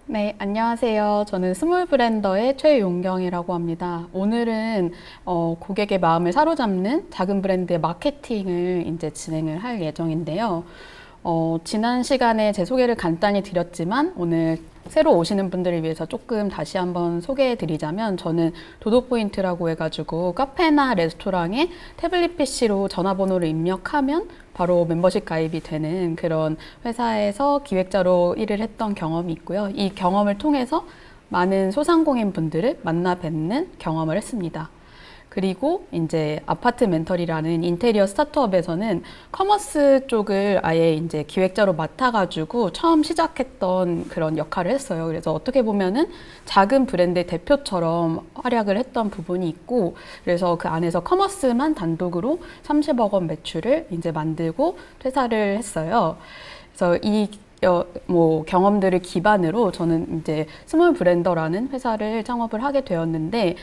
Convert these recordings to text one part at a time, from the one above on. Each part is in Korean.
네, 안녕하세요. 저는 스몰 브랜더의 최용경이라고 합니다. 오늘은 고객의 마음을 사로잡는 작은 브랜드의 마케팅을 이제 진행을 할 예정인데요. 지난 시간에 제 소개를 간단히 드렸지만 오늘 새로 오시는 분들을 위해서 조금 다시 한번 소개해 드리자면 저는 도도포인트라고 해가지고 카페나 레스토랑에 태블릿 PC로 전화번호를 입력하면 바로 멤버십 가입이 되는 그런 회사에서 기획자로 일을 했던 경험이 있고요. 이 경험을 통해서 많은 소상공인 분들을 만나 뵙는 경험을 했습니다. 그리고 이제 아파트멘털이라는 인테리어 스타트업에서는 커머스 쪽을 아예 이제 기획자로 맡아가지고 처음 시작했던 그런 역할을 했어요. 그래서 어떻게 보면은 작은 브랜드의 대표처럼 활약을 했던 부분이 있고, 그래서 그 안에서 커머스만 단독으로 30억 원 매출을 이제 만들고 퇴사를 했어요. 그래서 이 경험들을 기반으로 저는 이제 스몰 브랜더라는 회사를 창업을 하게 되었는데,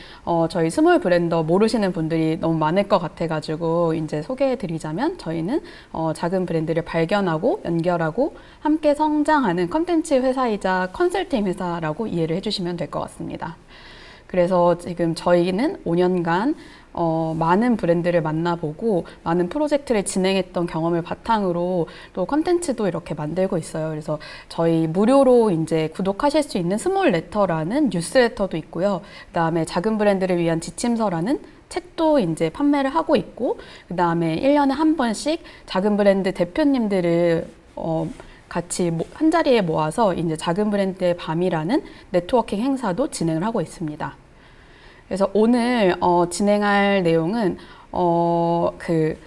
저희 스몰 브랜더 모르시는 분들이 너무 많을 것 같아가지고 이제 소개해 드리자면 저희는 작은 브랜드를 발견하고 연결하고 함께 성장하는 컨텐츠 회사이자 컨설팅 회사라고 이해를 해주시면 될 것 같습니다. 그래서 지금 저희는 5년간 많은 브랜드를 만나보고 많은 프로젝트를 진행했던 경험을 바탕으로 또 컨텐츠도 이렇게 만들고 있어요. 그래서 저희 무료로 이제 구독하실 수 있는 스몰 레터라는 뉴스레터도 있고요. 그다음에 작은 브랜드를 위한 지침서라는 책도 이제 판매를 하고 있고, 그다음에 1년에 한 번씩 작은 브랜드 대표님들을 같이 한 자리에 모아서 이제 작은 브랜드의 밤이라는 네트워킹 행사도 진행을 하고 있습니다. 그래서 오늘 진행할 내용은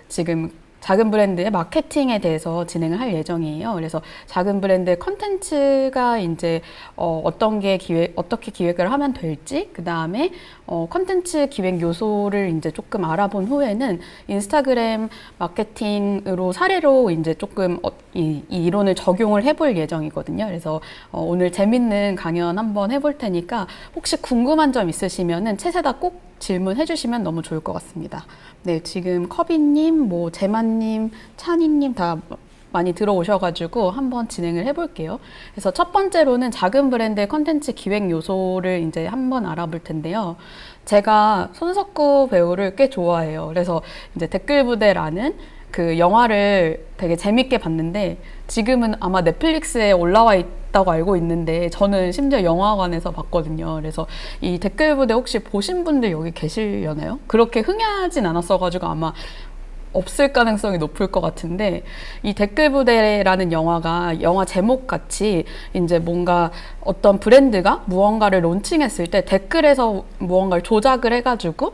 지금 작은 브랜드의 마케팅에 대해서 진행을 할 예정이에요. 그래서 작은 브랜드의 컨텐츠가 이제 어떻게 기획을 하면 될지, 그 다음에 컨텐츠 기획 요소를 이제 조금 알아본 후에는 인스타그램 마케팅으로 사례로 이제 조금 이 이론을 적용을 해볼 예정이거든요. 그래서 오늘 재밌는 강연 한번 해볼 테니까 혹시 궁금한 점 있으시면은 챗에다 꼭 질문해 주시면 너무 좋을 것 같습니다. 네, 지금 커비님, 제마님, 찬이님 다 많이 들어오셔가지고 한번 진행을 해볼게요. 그래서 첫 번째로는 작은 브랜드의 컨텐츠 기획 요소를 이제 한번 알아볼 텐데요. 제가 손석구 배우를 꽤 좋아해요. 그래서 이제 댓글 부대라는 그 영화를 되게 재밌게 봤는데 지금은 아마 넷플릭스에 올라와 있다고 알고 있는데 저는 심지어 영화관에서 봤거든요. 그래서 이 댓글 부대 혹시 보신 분들 여기 계시려나요? 그렇게 흥하진 않았어가지고 아마 없을 가능성이 높을 것 같은데, 이 댓글 부대라는 영화가 영화 제목 같이 이제 뭔가 어떤 브랜드가 무언가를 론칭했을 때 댓글에서 무언가를 조작을 해가지고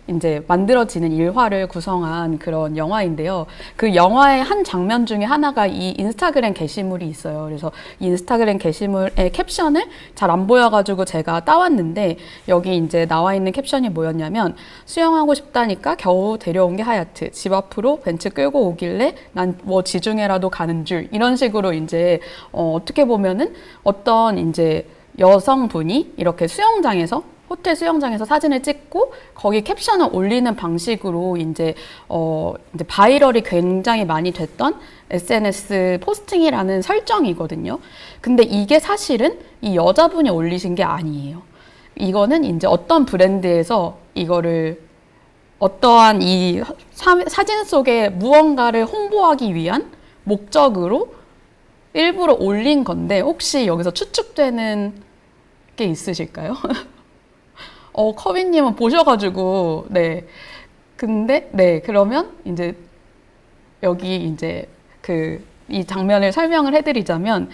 이제 만들어지는 일화를 구성한 그런 영화인데요. 그 영화의 한 장면 중에 하나가 이 인스타그램 게시물이 있어요. 그래서 이 인스타그램 게시물의 캡션을 잘 안 보여가지고 제가 따왔는데, 여기 이제 나와 있는 캡션이 뭐였냐면, 수영하고 싶다니까 겨우 데려온 게 하얏트, 집 앞으로 벤츠 끌고 오길래 난 뭐 지중해라도 가는 줄, 이런 식으로 이제 어떻게 보면은 어떤 이제 여성분이 이렇게 호텔 수영장에서 사진을 찍고 거기 캡션을 올리는 방식으로 이제 바이럴이 굉장히 많이 됐던 SNS 포스팅이라는 설정이거든요. 근데 이게 사실은 이 여자분이 올리신 게 아니에요. 이거는 이제 어떤 브랜드에서 이거를 어떠한 이 사진 속에 무언가를 홍보하기 위한 목적으로 일부러 올린 건데, 혹시 여기서 추측되는 게 있으실까요? 커비님은 보셔가지고, 네. 근데, 네, 그러면 이제 여기 이제 이 장면을 설명을 해드리자면,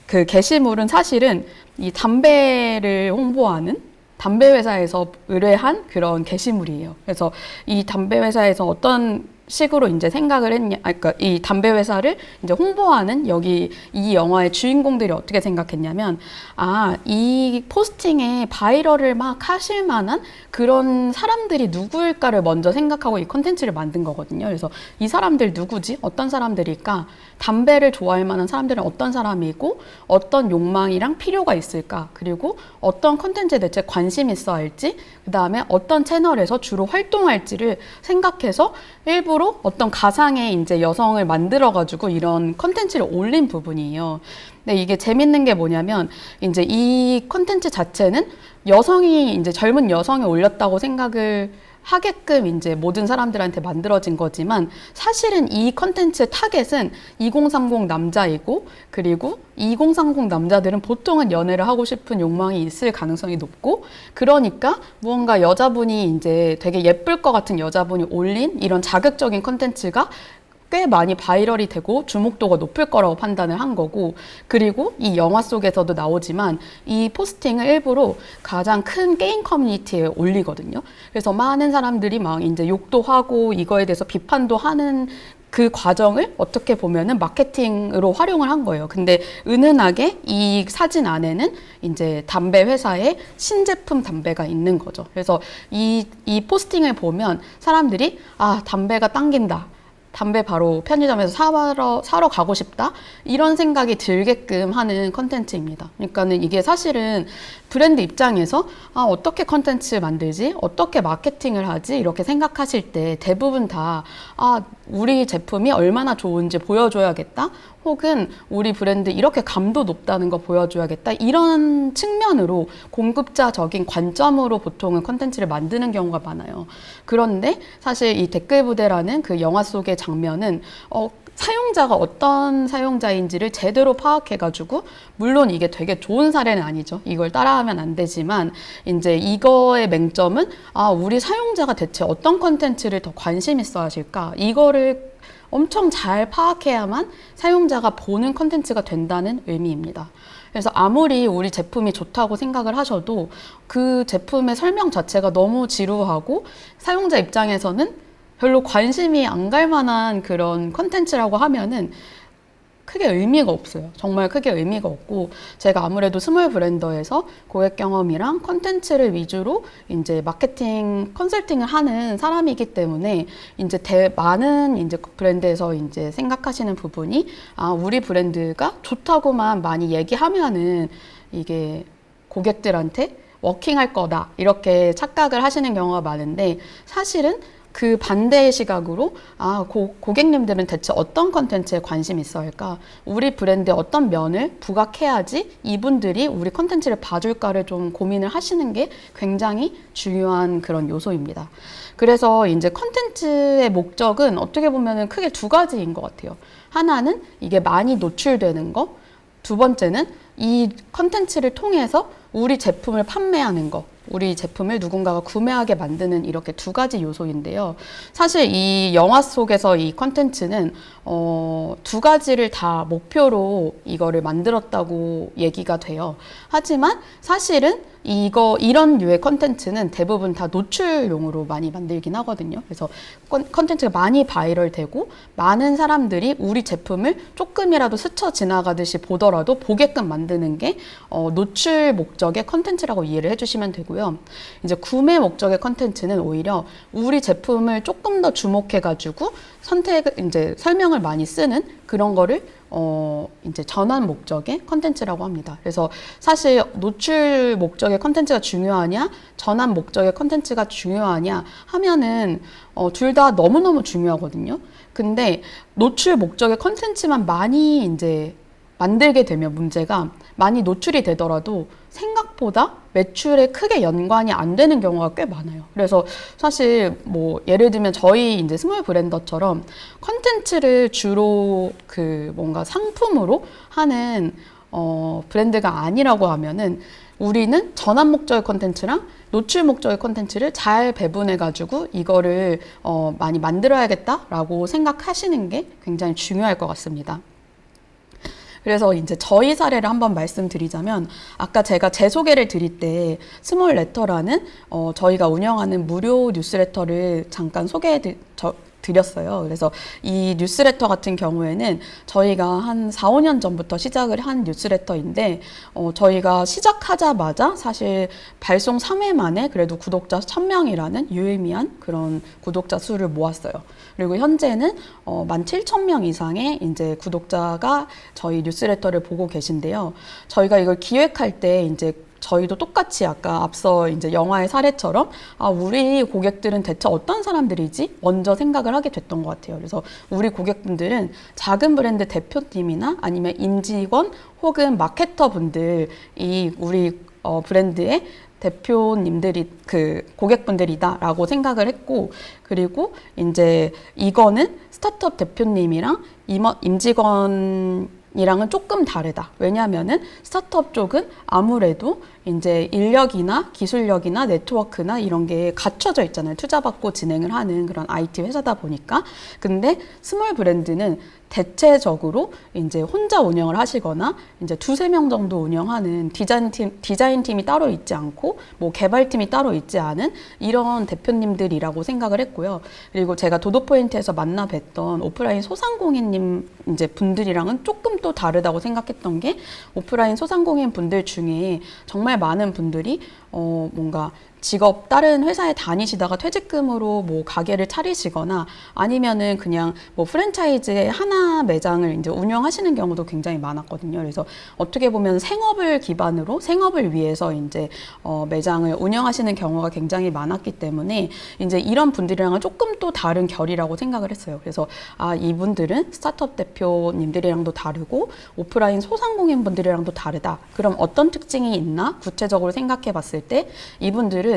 그 게시물은 사실은 이 담배를 홍보하는 담배 회사에서 의뢰한 그런 게시물이에요. 그래서 이 담배 회사에서 어떤 식으로 이제 생각을 했냐, 그러니까 이 담배 회사를 이제 홍보하는 이 영화의 주인공들이 어떻게 생각했냐면, 이 포스팅에 바이럴을 막 하실 만한 그런 사람들이 누구일까를 먼저 생각하고 이 컨텐츠를 만든 거거든요. 그래서 이 사람들 누구지? 어떤 사람들일까? 담배를 좋아할 만한 사람들은 어떤 사람이고 어떤 욕망이랑 필요가 있을까? 그리고 어떤 컨텐츠에 대체 관심 있어 할지, 그 다음에 어떤 채널에서 주로 활동할지를 생각해서 일부러 어떤 가상의 이제 여성을 만들어가지고 이런 컨텐츠를 올린 부분이에요. 네, 이게 재밌는 게 뭐냐면 이제 이 콘텐츠 자체는 여성이 이제 젊은 여성이 올렸다고 생각을 하게끔 이제 모든 사람들한테 만들어진 거지만 사실은 이 컨텐츠의 타겟은 2030 남자이고 그리고 2030 남자들은 보통은 연애를 하고 싶은 욕망이 있을 가능성이 높고 그러니까 무언가 여자분이 이제 되게 예쁠 것 같은 여자분이 올린 이런 자극적인 컨텐츠가 꽤 많이 바이럴이 되고 주목도가 높을 거라고 판단을 한 거고 그리고 이 영화 속에서도 나오지만 이 포스팅을 일부러 가장 큰 게임 커뮤니티에 올리거든요. 그래서 많은 사람들이 막 이제 욕도 하고 이거에 대해서 비판도 하는 그 과정을 어떻게 보면은 마케팅으로 활용을 한 거예요. 근데 은은하게 이 사진 안에는 이제 담배 회사의 신제품 담배가 있는 거죠. 그래서 이 포스팅을 보면 사람들이 아, 담배가 당긴다. 담배 바로 편의점에서 사러 가고 싶다 이런 생각이 들게끔 하는 컨텐츠입니다. 그러니까는 이게 사실은 브랜드 입장에서 아, 어떻게 컨텐츠 만들지 어떻게 마케팅을 하지 이렇게 생각하실 때 대부분 다 아, 우리 제품이 얼마나 좋은지 보여줘야겠다 혹은 우리 브랜드 이렇게 감도 높다는 거 보여줘야겠다 이런 측면으로 공급자적인 관점으로 보통은 컨텐츠를 만드는 경우가 많아요. 그런데 사실 이 댓글 부대라는 그 영화 속의 장면은 사용자가 어떤 사용자인지를 제대로 파악해가지고 물론 이게 되게 좋은 사례는 아니죠. 이걸 따라하면 안 되지만 이제 이거의 맹점은 아, 우리 사용자가 대체 어떤 컨텐츠를 더 관심 있어 하실까 이거를 엄청 잘 파악해야만 사용자가 보는 컨텐츠가 된다는 의미입니다. 그래서 아무리 우리 제품이 좋다고 생각을 하셔도 그 제품의 설명 자체가 너무 지루하고 사용자 입장에서는 별로 관심이 안 갈 만한 그런 컨텐츠라고 하면은 크게 의미가 없어요. 정말 크게 의미가 없고 제가 아무래도 스몰 브랜더에서 고객 경험이랑 컨텐츠를 위주로 이제 마케팅 컨설팅을 하는 사람이기 때문에 이제 많은 이제 브랜드에서 이제 생각하시는 부분이 아, 우리 브랜드가 좋다고만 많이 얘기하면은 이게 고객들한테 워킹할 거다 이렇게 착각을 하시는 경우가 많은데 사실은 그 반대의 시각으로 아, 고객님들은 대체 어떤 컨텐츠에 관심 있어 할까? 우리 브랜드의 어떤 면을 부각해야지 이분들이 우리 컨텐츠를 봐줄까를 좀 고민을 하시는 게 굉장히 중요한 그런 요소입니다. 그래서 이제 컨텐츠의 목적은 어떻게 보면은 크게 두 가지인 것 같아요. 하나는 이게 많이 노출되는 거, 두 번째는 이 컨텐츠를 통해서 우리 제품을 판매하는 거, 우리 제품을 누군가가 구매하게 만드는 이렇게 두 가지 요소인데요. 사실 이 영화 속에서 이 컨텐츠는 두 가지를 다 목표로 이거를 만들었다고 얘기가 돼요. 하지만 사실은 이런 류의 컨텐츠는 대부분 다 노출용으로 많이 만들긴 하거든요. 그래서 컨텐츠가 많이 바이럴되고 많은 사람들이 우리 제품을 조금이라도 스쳐 지나가듯이 보더라도 보게끔 만드는 게 노출 목적의 컨텐츠라고 이해를 해주시면 되고요. 이제 구매 목적의 컨텐츠는 오히려 우리 제품을 조금 더 주목해가지고 이제 설명을 많이 쓰는 그런 거를 이제 전환 목적의 컨텐츠라고 합니다. 그래서 사실 노출 목적의 컨텐츠가 중요하냐, 전환 목적의 컨텐츠가 중요하냐 하면은 둘 다 너무너무 중요하거든요. 근데 노출 목적의 컨텐츠만 많이 이제 만들게 되면 문제가 많이 노출이 되더라도 생각보다 매출에 크게 연관이 안 되는 경우가 꽤 많아요. 그래서 사실 뭐 예를 들면 저희 이제 스몰 브랜더처럼 컨텐츠를 주로 그 뭔가 상품으로 하는 브랜드가 아니라고 하면은 우리는 전환 목적의 컨텐츠랑 노출 목적의 컨텐츠를 잘 배분해 가지고 이거를 많이 만들어야겠다라고 생각하시는 게 굉장히 중요할 것 같습니다. 그래서 이제 저희 사례를 한번 말씀드리자면 아까 제가 제 소개를 드릴 때 스몰 레터라는 저희가 운영하는 무료 뉴스레터를 잠깐 드렸어요. 그래서 이 뉴스레터 같은 경우에는 저희가 한 4, 5년 전부터 시작을 한 뉴스레터인데 저희가 시작하자마자 사실 발송 3회 만에 그래도 구독자 1000명이라는 유의미한 그런 구독자 수를 모았어요. 그리고 현재는 17,000명 이상의 이제 구독자가 저희 뉴스레터를 보고 계신데요. 저희가 이걸 기획할 때 이제 저희도 똑같이 아까 앞서 이제 영화의 사례처럼 우리 고객들은 대체 어떤 사람들이지? 먼저 생각을 하게 됐던 것 같아요. 그래서 우리 고객분들은 작은 브랜드 대표님이나 아니면 임직원 혹은 마케터 분들이 우리 브랜드의 대표님들이 그 고객분들이다라고 생각을 했고, 그리고 이제 이거는 스타트업 대표님이랑 임직원이랑은 조금 다르다. 왜냐하면은 스타트업 쪽은 아무래도 이제 인력이나 기술력이나 네트워크나 이런 게 갖춰져 있잖아요. 투자받고 진행을 하는 그런 IT 회사다 보니까. 근데 스몰 브랜드는 대체적으로 이제 혼자 운영을 하시거나 이제 두세 명 정도 운영하는 디자인팀이 따로 있지 않고 뭐 개발팀이 따로 있지 않은 이런 대표님들이라고 생각을 했고요. 그리고 제가 도도포인트에서 만나 뵀던 오프라인 소상공인님 이제 분들이랑은 조금 또 다르다고 생각했던 게, 오프라인 소상공인 분들 중에 정말 많은 분들이 뭔가 직업 다른 회사에 다니시다가 퇴직금으로 뭐 가게를 차리시거나 아니면은 그냥 뭐 프랜차이즈의 하나 매장을 이제 운영하시는 경우도 굉장히 많았거든요. 그래서 어떻게 보면 생업을 기반으로 생업을 위해서 이제 매장을 운영하시는 경우가 굉장히 많았기 때문에 이제 이런 분들이랑은 조금 또 다른 결이라고 생각을 했어요. 그래서 이분들은 스타트업 대표님들이랑도 다르고 오프라인 소상공인 분들이랑도 다르다. 그럼 어떤 특징이 있나? 구체적으로 생각해 봤을 때 이분들은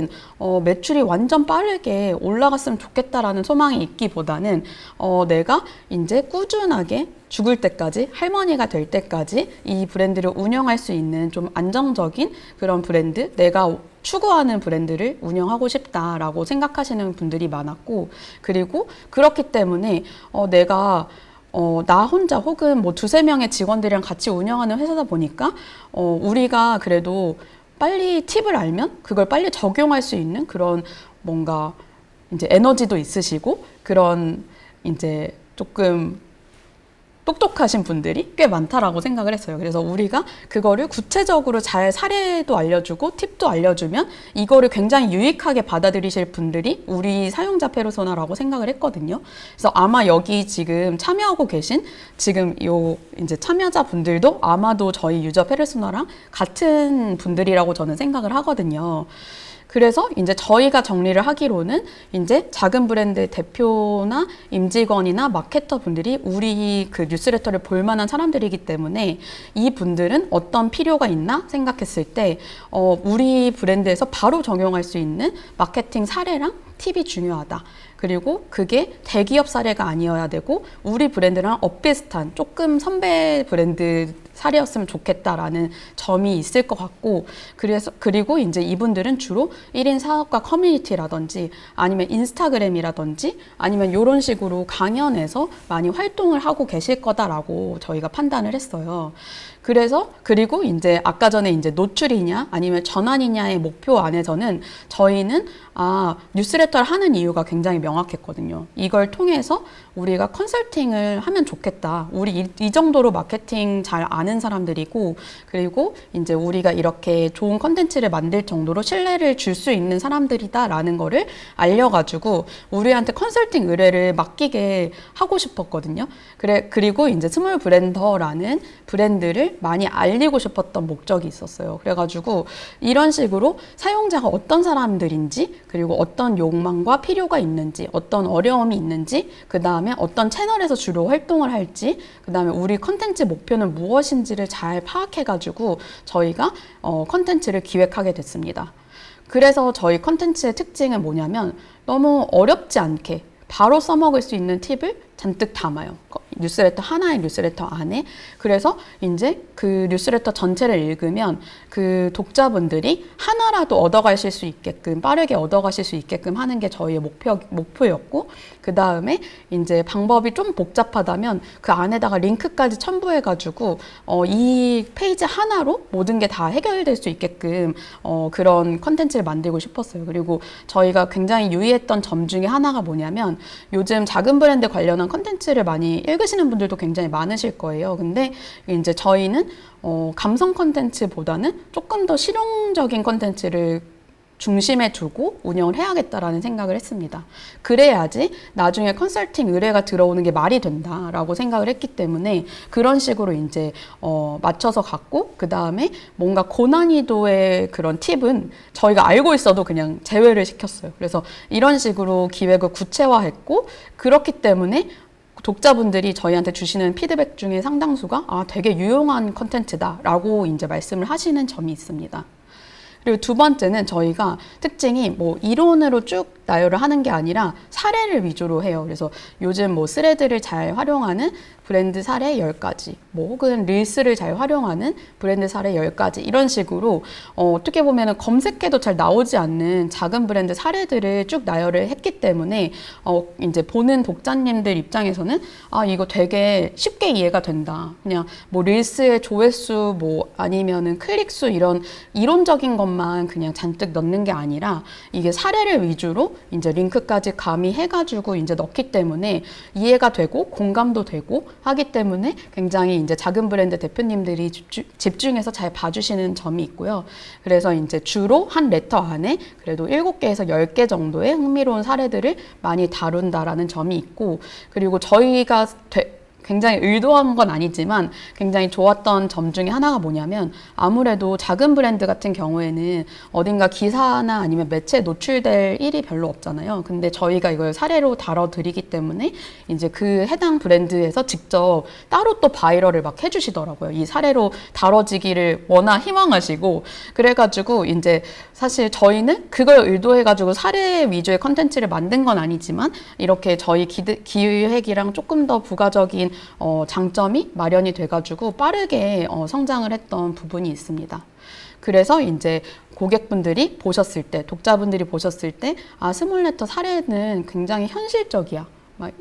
매출이 완전 빠르게 올라갔으면 좋겠다라는 소망이 있기보다는 내가 이제 꾸준하게 죽을 때까지, 할머니가 될 때까지 이 브랜드를 운영할 수 있는 좀 안정적인 그런 브랜드, 내가 추구하는 브랜드를 운영하고 싶다라고 생각하시는 분들이 많았고, 그리고 그렇기 때문에 내가 나 혼자 혹은 뭐 두세 명의 직원들이랑 같이 운영하는 회사다 보니까 우리가 그래도 빨리 팁을 알면 그걸 빨리 적용할 수 있는 그런 뭔가 이제 에너지도 있으시고 그런 이제 조금 똑똑하신 분들이 꽤 많다라고 생각을 했어요. 그래서 우리가 그거를 구체적으로 잘 사례도 알려주고 팁도 알려주면 이거를 굉장히 유익하게 받아들이실 분들이 우리 사용자 페르소나라고 생각을 했거든요. 그래서 아마 여기 지금 참여하고 계신 지금 요 이제 참여자 분들도 아마도 저희 유저 페르소나랑 같은 분들이라고 저는 생각을 하거든요. 그래서 이제 저희가 정리를 하기로는 이제 작은 브랜드 대표나 임직원이나 마케터 분들이 우리 그 뉴스레터를 볼 만한 사람들이기 때문에 이 분들은 어떤 필요가 있나 생각했을 때 우리 브랜드에서 바로 적용할 수 있는 마케팅 사례랑 팁이 중요하다. 그리고 그게 대기업 사례가 아니어야 되고 우리 브랜드랑 엇비슷한 조금 선배 브랜드 사례였으면 좋겠다라는 점이 있을 것 같고, 그리고 이제 이분들은 주로 1인 사업가 커뮤니티라든지 아니면 인스타그램이라든지 아니면 이런 식으로 강연에서 많이 활동을 하고 계실 거다라고 저희가 판단을 했어요. 그리고 이제 아까 전에 이제 노출이냐 아니면 전환이냐의 목표 안에서는 저희는 뉴스레터를 하는 이유가 굉장히 명확했거든요. 이걸 통해서 우리가 컨설팅을 하면 좋겠다. 우리 이 정도로 마케팅 잘 아는 사람들이고, 그리고 이제 우리가 이렇게 좋은 컨텐츠를 만들 정도로 신뢰를 줄 수 있는 사람들이다라는 거를 알려가지고 우리한테 컨설팅 의뢰를 맡기게 하고 싶었거든요. 그리고 이제 스몰 브랜더라는 브랜드를 많이 알리고 싶었던 목적이 있었어요. 그래가지고 이런 식으로 사용자가 어떤 사람들인지, 그리고 어떤 욕망과 필요가 있는지, 어떤 어려움이 있는지, 그 다음에 어떤 채널에서 주로 활동을 할지, 그 다음에 우리 컨텐츠 목표는 무엇인지를 잘 파악해가지고 저희가 컨텐츠를 기획하게 됐습니다. 그래서 저희 컨텐츠의 특징은 뭐냐면 너무 어렵지 않게 바로 써먹을 수 있는 팁을 잔뜩 담아요. 뉴스레터 하나의 뉴스레터 안에. 그래서 이제 그 뉴스레터 전체를 읽으면 그 독자분들이 하나라도 얻어가실 수 있게끔, 빠르게 얻어가실 수 있게끔 하는 게 저희의 목표였고, 그 다음에 이제 방법이 좀 복잡하다면 그 안에다가 링크까지 첨부해가지고 이 페이지 하나로 모든 게 다 해결될 수 있게끔 그런 컨텐츠를 만들고 싶었어요. 그리고 저희가 굉장히 유의했던 점 중에 하나가 뭐냐면, 요즘 작은 브랜드 관련한 컨텐츠를 많이 읽으시는 분들도 굉장히 많으실 거예요. 근데 이제 저희는 감성 컨텐츠보다는 조금 더 실용적인 컨텐츠를 중심에 두고 운영을 해야겠다라는 생각을 했습니다. 그래야지 나중에 컨설팅 의뢰가 들어오는 게 말이 된다라고 생각을 했기 때문에 그런 식으로 이제 맞춰서 갔고, 그 다음에 뭔가 고난이도의 그런 팁은 저희가 알고 있어도 그냥 제외를 시켰어요. 그래서 이런 식으로 기획을 구체화했고, 그렇기 때문에 독자분들이 저희한테 주시는 피드백 중에 상당수가 되게 유용한 컨텐츠다라고 이제 말씀을 하시는 점이 있습니다. 그리고 두 번째는 저희가 특징이 뭐 이론으로 쭉 나열을 하는 게 아니라 사례를 위주로 해요. 그래서 요즘 뭐 스레드를 잘 활용하는 브랜드 사례 10가지, 뭐 혹은 릴스를 잘 활용하는 브랜드 사례 10가지, 이런 식으로 어떻게 보면은 검색해도 잘 나오지 않는 작은 브랜드 사례들을 쭉 나열을 했기 때문에 이제 보는 독자님들 입장에서는 이거 되게 쉽게 이해가 된다. 그냥 뭐 릴스의 조회수 뭐 아니면은 클릭수 이런 이론적인 것만 그냥 잔뜩 넣는 게 아니라 이게 사례를 위주로 이제 링크까지 가미해가지고 이제 넣기 때문에 이해가 되고 공감도 되고 하기 때문에 굉장히 이제 작은 브랜드 대표님들이 집중해서 잘 봐주시는 점이 있고요. 그래서 이제 주로 한 레터 안에 그래도 7개에서 10개 정도의 흥미로운 사례들을 많이 다룬다라는 점이 있고, 그리고 저희가 굉장히 의도한 건 아니지만 굉장히 좋았던 점 중에 하나가 뭐냐면, 아무래도 작은 브랜드 같은 경우에는 어딘가 기사나 아니면 매체에 노출될 일이 별로 없잖아요. 근데 저희가 이걸 사례로 다뤄드리기 때문에 이제 그 해당 브랜드에서 직접 따로 또 바이럴을 막 해주시더라고요. 이 사례로 다뤄지기를 워낙 희망하시고, 그래가지고 이제 사실 저희는 그걸 의도해가지고 사례 위주의 컨텐츠를 만든 건 아니지만 이렇게 저희 기획이랑 조금 더 부가적인 장점이 마련이 돼가지고 빠르게 성장을 했던 부분이 있습니다. 그래서 이제 고객분들이 보셨을 때, 독자분들이 보셨을 때, 스몰레터 사례는 굉장히 현실적이야.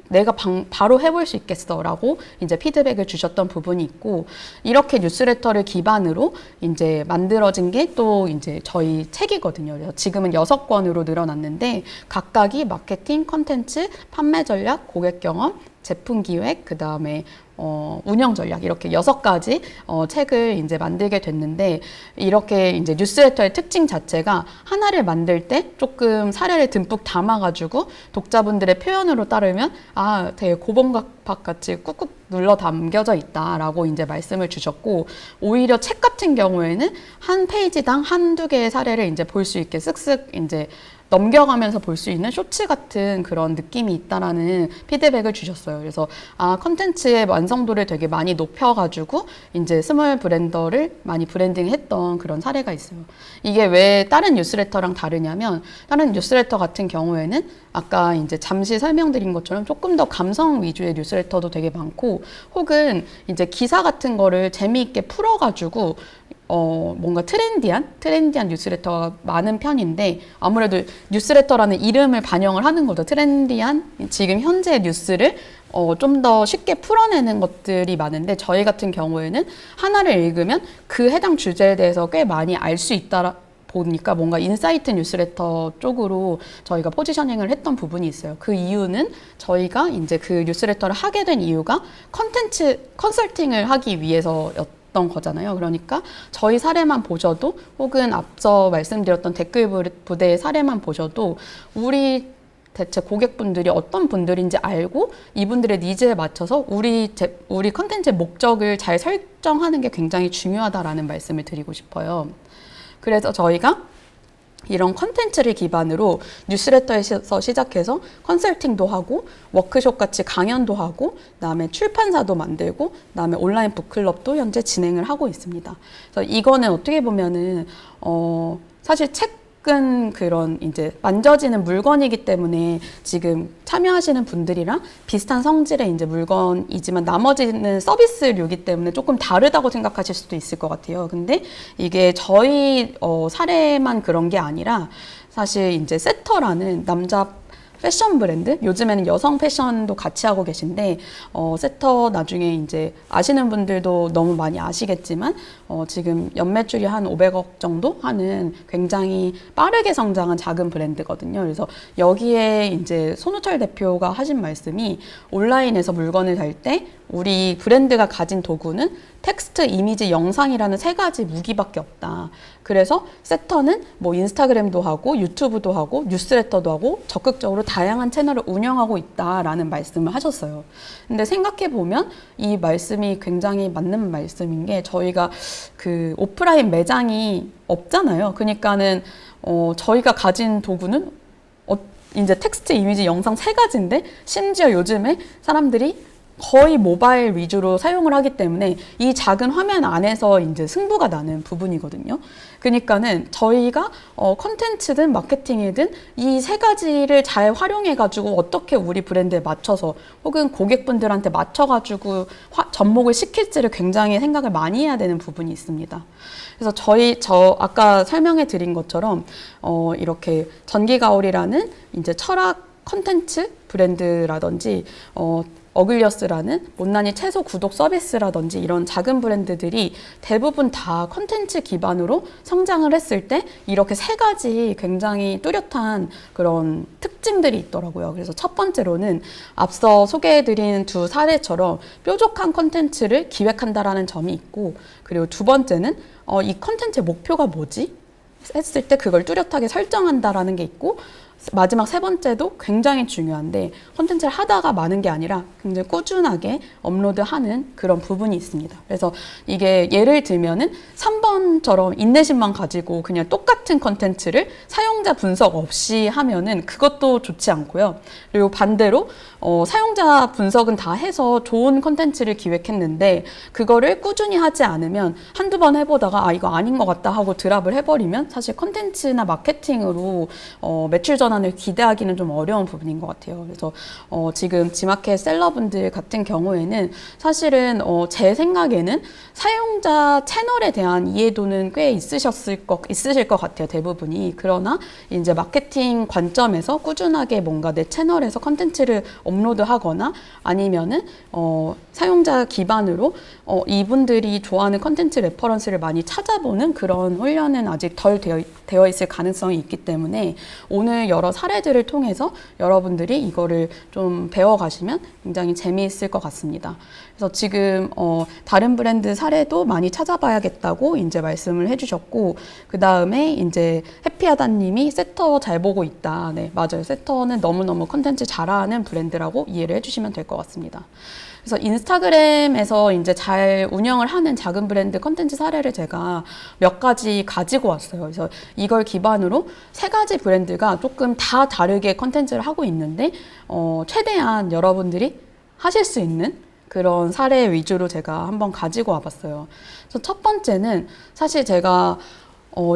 내가 바로 해볼 수 있겠어 라고 이제 피드백을 주셨던 부분이 있고, 이렇게 뉴스레터를 기반으로 이제 만들어진 게 또 이제 저희 책이거든요. 그래서 지금은 6권으로 늘어났는데 각각이 마케팅, 컨텐츠, 판매 전략, 고객 경험, 제품 기획, 그 다음에 운영 전략, 이렇게 6가지 책을 이제 만들게 됐는데, 이렇게 이제 뉴스레터의 특징 자체가 하나를 만들 때 조금 사례를 듬뿍 담아가지고 독자분들의 표현으로 따르면 되게 고봉각박 같이 꾹꾹 눌러 담겨져 있다라고 이제 말씀을 주셨고, 오히려 책 같은 경우에는 한 페이지당 한두 개의 사례를 이제 볼 수 있게 쓱쓱 이제 넘겨가면서 볼 수 있는 쇼츠 같은 그런 느낌이 있다라는 피드백을 주셨어요. 그래서 컨텐츠의 완성도를 되게 많이 높여가지고 이제 스몰 브랜더를 많이 브랜딩했던 그런 사례가 있어요. 이게 왜 다른 뉴스레터랑 다르냐면, 다른 뉴스레터 같은 경우에는 아까 이제 잠시 설명드린 것처럼 조금 더 감성 위주의 뉴스레터도 되게 많고, 혹은 이제 기사 같은 거를 재미있게 풀어가지고 뭔가 트렌디한 뉴스레터가 많은 편인데, 아무래도 뉴스레터라는 이름을 반영을 하는 거죠. 트렌디한 지금 현재 뉴스를 좀 더 쉽게 풀어내는 것들이 많은데, 저희 같은 경우에는 하나를 읽으면 그 해당 주제에 대해서 꽤 많이 알 수 있다 보니까 뭔가 인사이트 뉴스레터 쪽으로 저희가 포지셔닝을 했던 부분이 있어요. 그 이유는 저희가 이제 그 뉴스레터를 하게 된 이유가 컨설팅을 하기 위해서였던 거잖아요. 그러니까 저희 사례만 보셔도, 혹은 앞서 말씀드렸던 댓글 부대의 사례만 보셔도 우리 대체 고객분들이 어떤 분들인지 알고 이분들의 니즈에 맞춰서 우리 컨텐츠의 목적을 잘 설정하는 게 굉장히 중요하다라는 말씀을 드리고 싶어요. 그래서 저희가 이런 컨텐츠를 기반으로 뉴스레터에서 시작해서 컨설팅도 하고, 워크숍 같이 강연도 하고, 그다음에 출판사도 만들고, 그다음에 온라인 북클럽도 현재 진행을 하고 있습니다. 그래서 이거는 어떻게 보면은 사실 책은 그런 이제 만져지는 물건이기 때문에 지금 참여하시는 분들이랑 비슷한 성질의 이제 물건이지만 나머지는 서비스류이기 때문에 조금 다르다고 생각하실 수도 있을 것 같아요. 근데 이게 저희 사례만 그런 게 아니라, 사실 이제 세터라는 남자 패션 브랜드, 요즘에는 여성 패션도 같이 하고 계신데, 세터 나중에 이제 아시는 분들도 너무 많이 아시겠지만 지금 연매출이 한 500억 정도 하는 굉장히 빠르게 성장한 작은 브랜드거든요. 그래서 여기에 이제 손우철 대표가 하신 말씀이 온라인에서 물건을 살 때 우리 브랜드가 가진 도구는 텍스트, 이미지, 영상이라는 세 가지 무기밖에 없다. 그래서 세터는 뭐 인스타그램도 하고 유튜브도 하고 뉴스레터도 하고 적극적으로 다양한 채널을 운영하고 있다라는 말씀을 하셨어요. 근데 생각해 보면 이 말씀이 굉장히 맞는 말씀인 게 저희가 그 오프라인 매장이 없잖아요. 그러니까는 저희가 가진 도구는 이제 텍스트, 이미지, 영상 세 가지인데 심지어 요즘에 사람들이 거의 모바일 위주로 사용을 하기 때문에 이 작은 화면 안에서 이제 승부가 나는 부분이거든요. 그러니까는 저희가 컨텐츠든 마케팅이든 이 세 가지를 잘 활용해가지고 어떻게 우리 브랜드에 맞춰서 혹은 고객분들한테 맞춰가지고 접목을 시킬지를 굉장히 생각을 많이 해야 되는 부분이 있습니다. 그래서 저 아까 설명해 드린 것처럼 이렇게 전기가올이라는 이제 철학 컨텐츠 브랜드라든지 어글리어스라는 못난이 채소 구독 서비스라든지 이런 작은 브랜드들이 대부분 다 컨텐츠 기반으로 성장을 했을 때 이렇게 세 가지 굉장히 뚜렷한 그런 특징들이 있더라고요. 그래서 첫 번째로는 앞서 소개해드린 두 사례처럼 뾰족한 컨텐츠를 기획한다라는 점이 있고, 그리고 두 번째는 이 컨텐츠의 목표가 뭐지? 했을 때 그걸 뚜렷하게 설정한다라는 게 있고, 마지막 세 번째도 굉장히 중요한데 콘텐츠를 하다가 마는 게 아니라 굉장히 꾸준하게 업로드하는 그런 부분이 있습니다. 그래서 이게 예를 들면은 3번처럼 인내심만 가지고 그냥 똑같은 콘텐츠를 사용자 분석 없이 하면은 그것도 좋지 않고요. 그리고 반대로 사용자 분석은 다 해서 좋은 콘텐츠를 기획했는데 그거를 꾸준히 하지 않으면 한두 번 해보다가 이거 아닌 것 같다 하고 드랍을 해버리면 사실 콘텐츠나 마케팅으로 매출 전환을 기대하기는 좀 어려운 부분인 것 같아요. 그래서 지금 지마켓 셀러분들 같은 경우에는 사실은 제 생각에는 사용자 채널에 대한 이해도는 꽤 있으실 것 같아요. 대부분이. 그러나 이제 마케팅 관점에서 꾸준하게 뭔가 내 채널에서 컨텐츠를 업로드하거나 아니면은 사용자 기반으로 이분들이 좋아하는 컨텐츠 레퍼런스를 많이 찾아보는 그런 훈련은 아직 덜 되어 있을 가능성이 있기 때문에 오늘 여러 사례들을 통해서 여러분들이 이거를 좀 배워가시면 굉장히 재미있을 것 같습니다. 그래서 지금 다른 브랜드 사례도 많이 찾아봐야겠다고 이제 말씀을 해주셨고, 그 다음에 이제 해피하다님이 세터 잘 보고 있다. 네, 맞아요. 세터는 너무너무 컨텐츠 잘하는 브랜드라고 이해를 해주시면 될 것 같습니다. 그래서 인스타그램에서 이제 잘 운영을 하는 작은 브랜드 컨텐츠 사례를 제가 몇 가지 가지고 왔어요. 그래서 이걸 기반으로 세 가지 브랜드가 조금 다 다르게 컨텐츠를 하고 있는데 최대한 여러분들이 하실 수 있는 그런 사례 위주로 제가 한번 가지고 와봤어요. 그래서 첫 번째는 사실 제가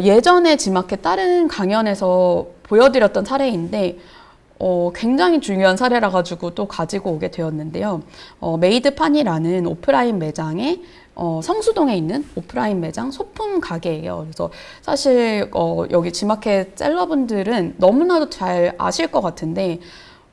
예전에 지마켓 다른 강연에서 보여드렸던 사례인데 굉장히 중요한 사례라 가지고 또 가지고 오게 되었는데요. 메이드판이라는 오프라인 매장에 성수동에 있는 오프라인 매장 소품 가게예요. 그래서 사실 여기 지마켓 셀러분들은 너무나도 잘 아실 것 같은데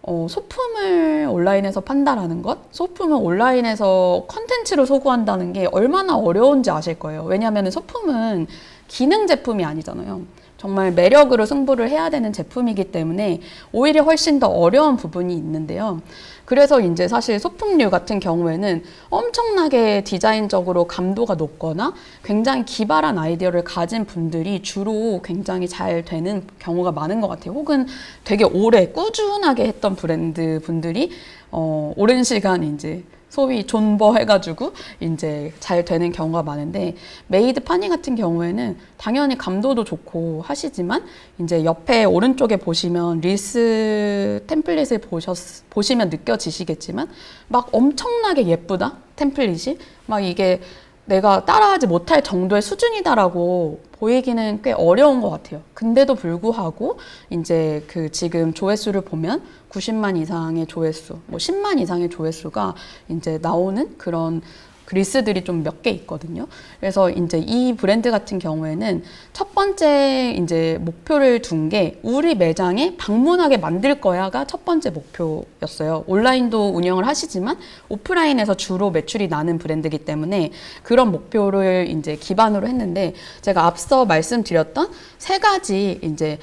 소품을 온라인에서 판다라는 것, 소품을 온라인에서 컨텐츠로 소구한다는 게 얼마나 어려운지 아실 거예요. 왜냐하면 소품은 기능 제품이 아니잖아요. 정말 매력으로 승부를 해야 되는 제품이기 때문에 오히려 훨씬 더 어려운 부분이 있는데요. 그래서 이제 사실 소품류 같은 경우에는 엄청나게 디자인적으로 감도가 높거나 굉장히 기발한 아이디어를 가진 분들이 주로 굉장히 잘 되는 경우가 많은 것 같아요. 혹은 되게 오래 꾸준하게 했던 브랜드 분들이 오랜 시간 이제 소위 존버해가지고 이제 잘 되는 경우가 많은데, 메이드 파니 같은 경우에는 당연히 감도도 좋고 하시지만 이제 옆에 오른쪽에 보시면 릴스 템플릿을 보시면 느껴지시겠지만 막 엄청나게 예쁘다 템플릿이 막 이게 내가 따라하지 못할 정도의 수준이다라고 보이기는 꽤 어려운 것 같아요. 근데도 불구하고 이제 그 지금 조회수를 보면 90만 이상의 조회수, 뭐 10만 이상의 조회수가 이제 나오는 그런 리스들이 좀 몇 개 있거든요. 그래서 이제 이 브랜드 같은 경우에는 첫 번째 이제 목표를 둔 게 우리 매장에 방문하게 만들 거야가 첫 번째 목표였어요. 온라인도 운영을 하시지만 오프라인에서 주로 매출이 나는 브랜드이기 때문에 그런 목표를 이제 기반으로 했는데 제가 앞서 말씀드렸던 세 가지 이제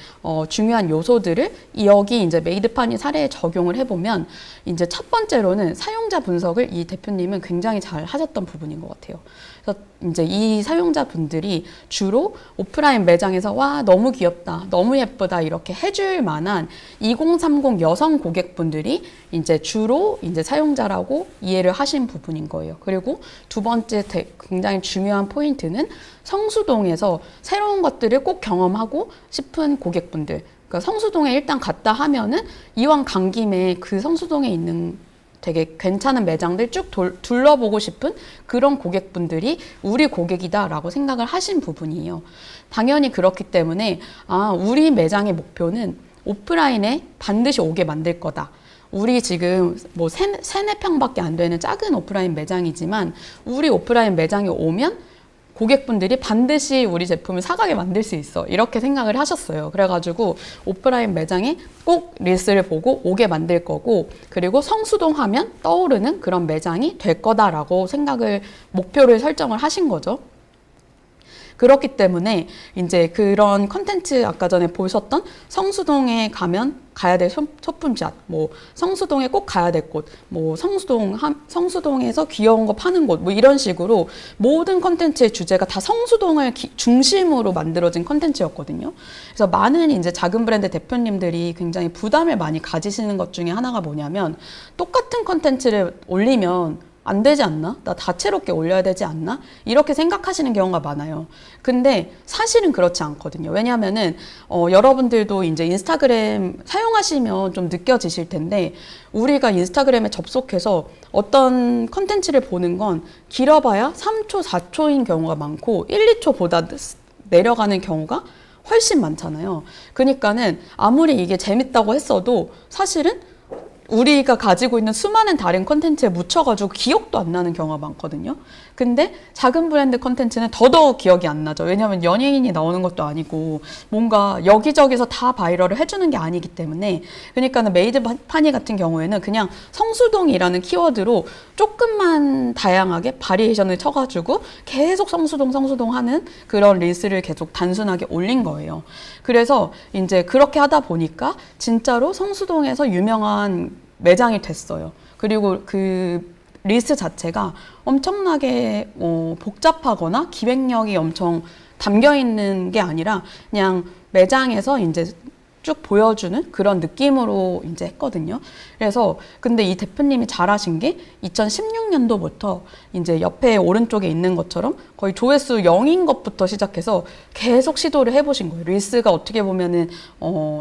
중요한 요소들을 여기 이제 메이드파니 사례에 적용을 해보면 이제 첫 번째로는 사용자 분석을 이 대표님은 굉장히 잘 하셨던 부분인 것 같아요. 그래서 이제 이 사용자분들이 주로 오프라인 매장에서 와 너무 귀엽다, 너무 예쁘다 이렇게 해줄 만한 2030 여성 고객분들이 이제 주로 이제 사용자라고 이해를 하신 부분인 거예요. 그리고 두 번째 굉장히 중요한 포인트는 성수동에서 새로운 것들을 꼭 경험하고 싶은 고객분들. 그러니까 성수동에 일단 갔다 하면은 이왕 간 김에 그 성수동에 있는 되게 괜찮은 매장들 쭉 둘러보고 싶은 그런 고객분들이 우리 고객이다라고 생각을 하신 부분이에요. 당연히 그렇기 때문에 우리 매장의 목표는 오프라인에 반드시 오게 만들 거다. 우리 지금 뭐 세네 평밖에 안 되는 작은 오프라인 매장이지만 우리 오프라인 매장에 오면 고객분들이 반드시 우리 제품을 사가게 만들 수 있어. 이렇게 생각을 하셨어요. 그래가지고 오프라인 매장에 꼭 릴스를 보고 오게 만들 거고, 그리고 성수동 하면 떠오르는 그런 매장이 될 거다라고 목표를 설정을 하신 거죠. 그렇기 때문에 이제 그런 컨텐츠 아까 전에 보셨던 성수동에 가면 가야 될 소품샵, 뭐 성수동에 꼭 가야 될 곳, 뭐 성수동에서 귀여운 거 파는 곳, 뭐 이런 식으로 모든 컨텐츠의 주제가 다 성수동을 중심으로 만들어진 컨텐츠였거든요. 그래서 많은 이제 작은 브랜드 대표님들이 굉장히 부담을 많이 가지시는 것 중에 하나가 뭐냐면 똑같은 컨텐츠를 올리면 안 되지 않나? 나 다채롭게 올려야 되지 않나? 이렇게 생각하시는 경우가 많아요. 근데 사실은 그렇지 않거든요. 왜냐하면은 여러분들도 이제 인스타그램 사용하시면 좀 느껴지실 텐데 우리가 인스타그램에 접속해서 어떤 컨텐츠를 보는 건 길어봐야 3초, 4초인 경우가 많고 1, 2초보다 내려가는 경우가 훨씬 많잖아요. 그러니까는 아무리 이게 재밌다고 했어도 사실은 우리가 가지고 있는 수많은 다른 컨텐츠에 묻혀가지고 기억도 안 나는 경우가 많거든요. 근데 작은 브랜드 컨텐츠는 더더욱 기억이 안 나죠. 왜냐하면 연예인이 나오는 것도 아니고 뭔가 여기저기서 다 바이럴을 해주는 게 아니기 때문에. 그러니까는 메이드파니 같은 경우에는 그냥 성수동이라는 키워드로 조금만 다양하게 바리에이션을 쳐가지고 계속 성수동 하는 그런 릴스를 계속 단순하게 올린 거예요. 그래서 이제 그렇게 하다 보니까 진짜로 성수동에서 유명한 매장이 됐어요. 그리고 그 릴스 자체가 엄청나게 복잡하거나 기획력이 엄청 담겨 있는 게 아니라 그냥 매장에서 이제 쭉 보여주는 그런 느낌으로 이제 했거든요. 그래서 근데 이 대표님이 잘하신 게 2016년도부터 이제 옆에 오른쪽에 있는 것처럼 거의 조회수 0인 것부터 시작해서 계속 시도를 해보신 거예요. 릴스가 어떻게 보면은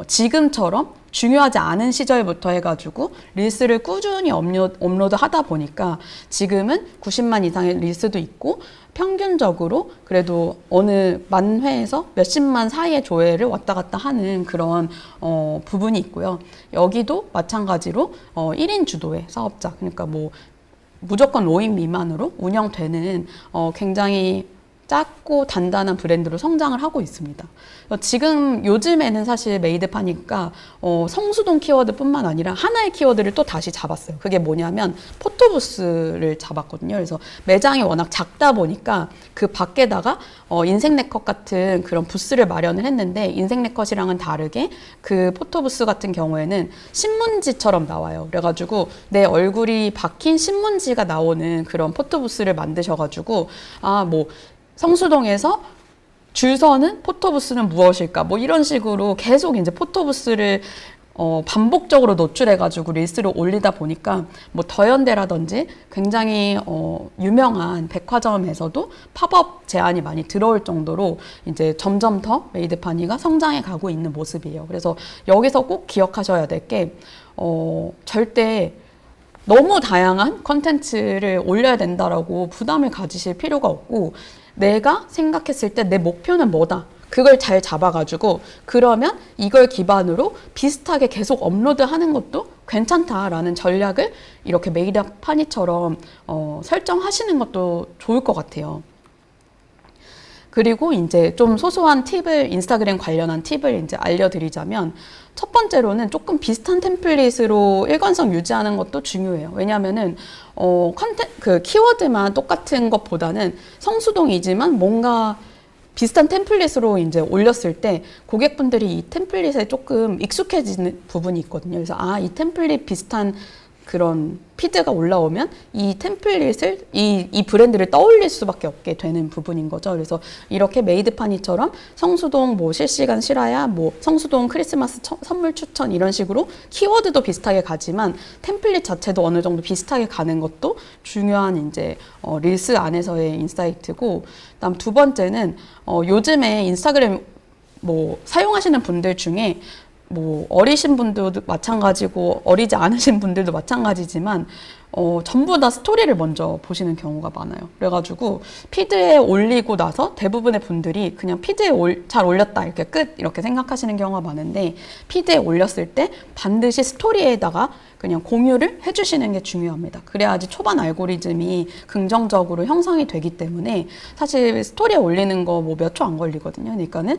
지금처럼 중요하지 않은 시절부터 해가지고 릴스를 꾸준히 업로드 하다 보니까 지금은 90만 이상의 릴스도 있고 평균적으로 그래도 어느 만 회에서 몇십만 사이의 조회를 왔다 갔다 하는 그런 부분이 있고요. 여기도 마찬가지로 1인 주도의 사업자, 그러니까 뭐 무조건 5인 미만으로 운영되는 굉장히 작고 단단한 브랜드로 성장을 하고 있습니다. 지금 요즘에는 사실 메이드파니까 성수동 키워드뿐만 아니라 하나의 키워드를 또 다시 잡았어요. 그게 뭐냐면 포토부스를 잡았거든요. 그래서 매장이 워낙 작다 보니까 그 밖에다가 인생 네컷 같은 그런 부스를 마련을 했는데 인생 네컷이랑은 다르게 그 포토부스 같은 경우에는 신문지처럼 나와요. 그래가지고 내 얼굴이 박힌 신문지가 나오는 그런 포토부스를 만드셔가지고 뭐 성수동에서 줄 서는 포토부스는 무엇일까? 뭐 이런 식으로 계속 이제 포토부스를 반복적으로 노출해가지고 릴스를 올리다 보니까 뭐 더현대라든지 굉장히 유명한 백화점에서도 팝업 제안이 많이 들어올 정도로 이제 점점 더 메이드파니가 성장해 가고 있는 모습이에요. 그래서 여기서 꼭 기억하셔야 될 게 절대 너무 다양한 컨텐츠를 올려야 된다라고 부담을 가지실 필요가 없고 내가 생각했을 때 내 목표는 뭐다. 그걸 잘 잡아가지고 그러면 이걸 기반으로 비슷하게 계속 업로드하는 것도 괜찮다라는 전략을 이렇게 메이드업 파니처럼 설정하시는 것도 좋을 것 같아요. 그리고 이제 좀 소소한 팁을, 인스타그램 관련한 팁을 이제 알려드리자면, 첫 번째로는 조금 비슷한 템플릿으로 일관성 유지하는 것도 중요해요. 왜냐하면은 그 키워드만 똑같은 것보다는 성수동이지만 뭔가 비슷한 템플릿으로 이제 올렸을 때 고객분들이 이 템플릿에 조금 익숙해지는 부분이 있거든요. 그래서 이 템플릿 비슷한 그런 피드가 올라오면 이 템플릿을 이 브랜드를 떠올릴 수밖에 없게 되는 부분인 거죠. 그래서 이렇게 메이드파니처럼 성수동 뭐 실시간 실화야, 뭐 성수동 크리스마스 선물 추천 이런 식으로 키워드도 비슷하게 가지만 템플릿 자체도 어느 정도 비슷하게 가는 것도 중요한 이제 릴스 안에서의 인사이트고, 그다음 두 번째는 요즘에 인스타그램 뭐 사용하시는 분들 중에 뭐 어리신 분들도 마찬가지고 어리지 않으신 분들도 마찬가지지만 전부 다 스토리를 먼저 보시는 경우가 많아요. 그래가지고 피드에 올리고 나서 대부분의 분들이 그냥 피드에 잘 올렸다 이렇게 끝 이렇게 생각하시는 경우가 많은데, 피드에 올렸을 때 반드시 스토리에다가 그냥 공유를 해주시는 게 중요합니다. 그래야지 초반 알고리즘이 긍정적으로 형성이 되기 때문에, 사실 스토리에 올리는 거 뭐 몇 초 안 걸리거든요. 그러니까는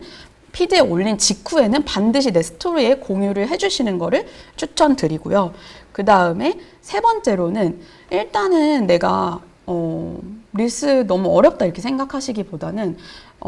피드에 올린 직후에는 반드시 내 스토리에 공유를 해주시는 거를 추천드리고요. 그 다음에 세 번째로는 일단은 내가 릴스 너무 어렵다 이렇게 생각하시기보다는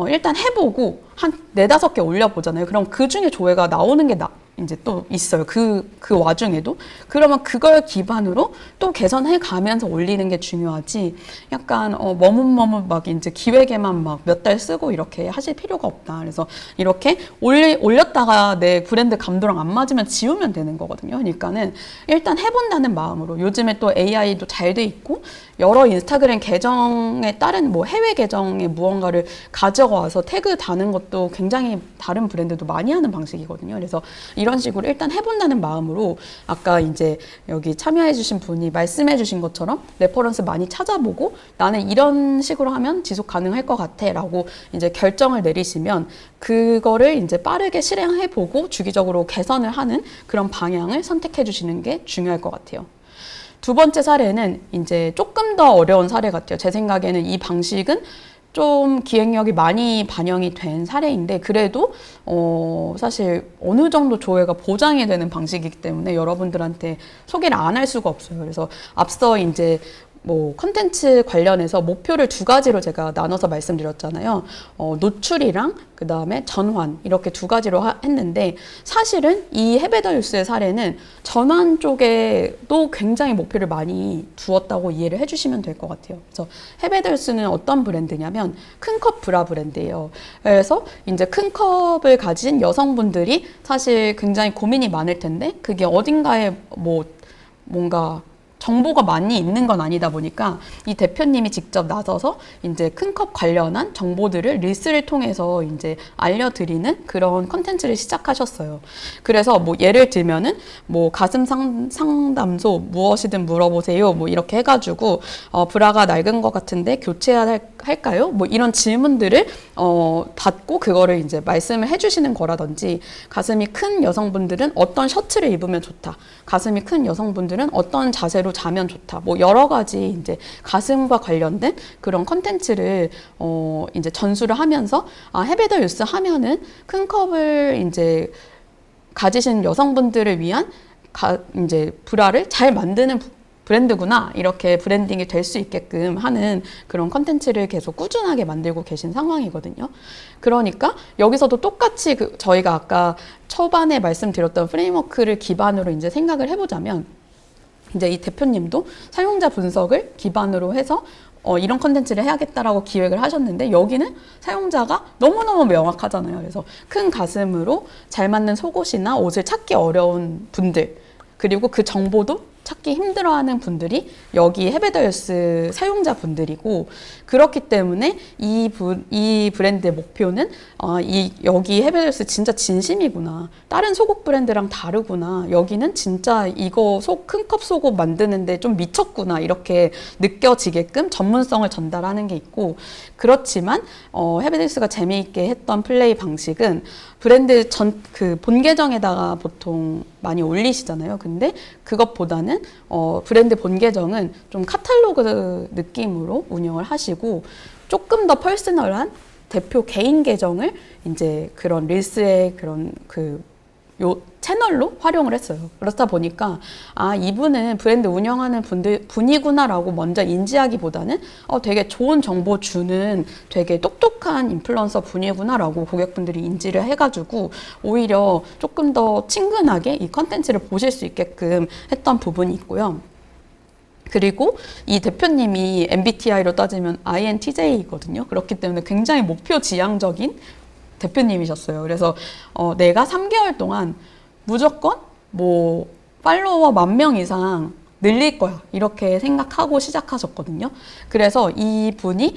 일단 해보고 한 4-5개 올려보잖아요. 그럼 그 중에 조회가 나오는 게 이제 또 있어요. 그 와중에도. 그러면 그걸 기반으로 또 개선해 가면서 올리는 게 중요하지, 약간 머뭇머뭇 막 이제 기획에만 막 몇 달 쓰고 이렇게 하실 필요가 없다. 그래서 이렇게 올렸다가 내 브랜드 감도랑 안 맞으면 지우면 되는 거거든요. 그러니까는 일단 해본다는 마음으로, 요즘에 또 AI도 잘 돼 있고 여러 인스타그램 계정에 따른 뭐 해외 계정에 무언가를 가져와서 태그 다는 것도 굉장히 다른 브랜드도 많이 하는 방식이거든요. 그래서 이런 식으로 일단 해본다는 마음으로, 아까 이제 여기 참여해주신 분이 말씀해주신 것처럼 레퍼런스 많이 찾아보고 나는 이런 식으로 하면 지속 가능할 것 같아 라고 이제 결정을 내리시면 그거를 이제 빠르게 실행해보고 주기적으로 개선을 하는 그런 방향을 선택해주시는 게 중요할 것 같아요. 두 번째 사례는 이제 조금 더 어려운 사례 같아요. 제 생각에는 이 방식은 좀 기획력이 많이 반영이 된 사례인데, 그래도 사실 어느 정도 조회가 보장이 되는 방식이기 때문에 여러분들한테 소개를 안 할 수가 없어요. 그래서 앞서 이제 뭐 컨텐츠 관련해서 목표를 2가지로 제가 나눠서 말씀드렸잖아요. 노출이랑 그 다음에 전환, 이렇게 2가지로 했는데, 사실은 이 헤베더유스의 사례는 전환 쪽에도 굉장히 목표를 많이 두었다고 이해를 해주시면 될 것 같아요. 그래서 헤베더유스는 어떤 브랜드냐면 큰 컵 브라 브랜드예요. 그래서 이제 큰 컵을 가진 여성분들이 사실 굉장히 고민이 많을 텐데, 그게 어딘가에 뭔가 정보가 많이 있는 건 아니다 보니까 이 대표님이 직접 나서서 이제 큰 컵 관련한 정보들을 릴스를 통해서 이제 알려드리는 그런 컨텐츠를 시작하셨어요. 그래서 뭐 예를 들면은 뭐 가슴 상담소 무엇이든 물어보세요. 뭐 이렇게 해가지고 브라가 낡은 것 같은데 교체해야 할까요? 뭐 이런 질문들을 받고 그거를 이제 말씀을 해주시는 거라든지, 가슴이 큰 여성분들은 어떤 셔츠를 입으면 좋다. 가슴이 큰 여성분들은 어떤 자세로 자면 좋다. 뭐 여러 가지 이제 가슴과 관련된 그런 컨텐츠를 이제 전수를 하면서, 헤베더유스 하면은 큰 컵을 이제 가지신 여성분들을 위한 이제 브라를 잘 만드는 브랜드구나, 이렇게 브랜딩이 될 수 있게끔 하는 그런 컨텐츠를 계속 꾸준하게 만들고 계신 상황이거든요. 그러니까 여기서도 똑같이 저희가 아까 초반에 말씀드렸던 프레임워크를 기반으로 이제 생각을 해보자면, 이제 이 대표님도 사용자 분석을 기반으로 해서 이런 컨텐츠를 해야겠다라고 기획을 하셨는데, 여기는 사용자가 너무너무 명확하잖아요. 그래서 큰 가슴으로 잘 맞는 속옷이나 옷을 찾기 어려운 분들, 그리고 그 정보도 찾기 힘들어하는 분들이 여기 헤베더유스 사용자분들이고, 그렇기 때문에 이 브랜드의 목표는 여기 헤베더유스 진짜 진심이구나, 다른 속옷 브랜드랑 다르구나, 여기는 진짜 이거 큰 컵 속옷 만드는데 좀 미쳤구나, 이렇게 느껴지게끔 전문성을 전달하는 게 있고, 그렇지만 헤베더유스가 재미있게 했던 플레이 방식은 브랜드 본 계정에다가 보통 많이 올리시잖아요. 근데 그것보다는 브랜드 본 계정은 좀 카탈로그 느낌으로 운영을 하시고, 조금 더 퍼스널한 대표 개인 계정을 이제 그런 릴스의 그런 요 채널로 활용을 했어요. 그렇다 보니까 이분은 브랜드 운영하는 분이구나라고 먼저 인지하기보다는 되게 좋은 정보 주는 되게 똑똑한 인플루언서 분이구나라고 고객분들이 인지를 해가지고 오히려 조금 더 친근하게 이 컨텐츠를 보실 수 있게끔 했던 부분이 있고요. 그리고 이 대표님이 MBTI로 따지면 INTJ거든요. 그렇기 때문에 굉장히 목표 지향적인 대표님이셨어요. 그래서 내가 3개월 동안 무조건 뭐 팔로워 10,000명 이상 늘릴 거야, 이렇게 생각하고 시작하셨거든요. 그래서 이분이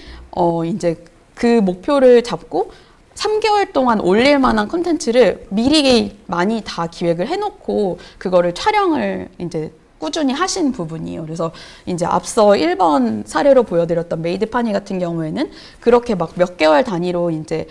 이제 그 목표를 잡고 3개월 동안 올릴 만한 콘텐츠를 미리 많이 다 기획을 해놓고 그거를 촬영을 이제 꾸준히 하신 부분이에요. 그래서 이제 앞서 1번 사례로 보여드렸던 메이드파니 같은 경우에는 그렇게 막 몇 개월 단위로 이제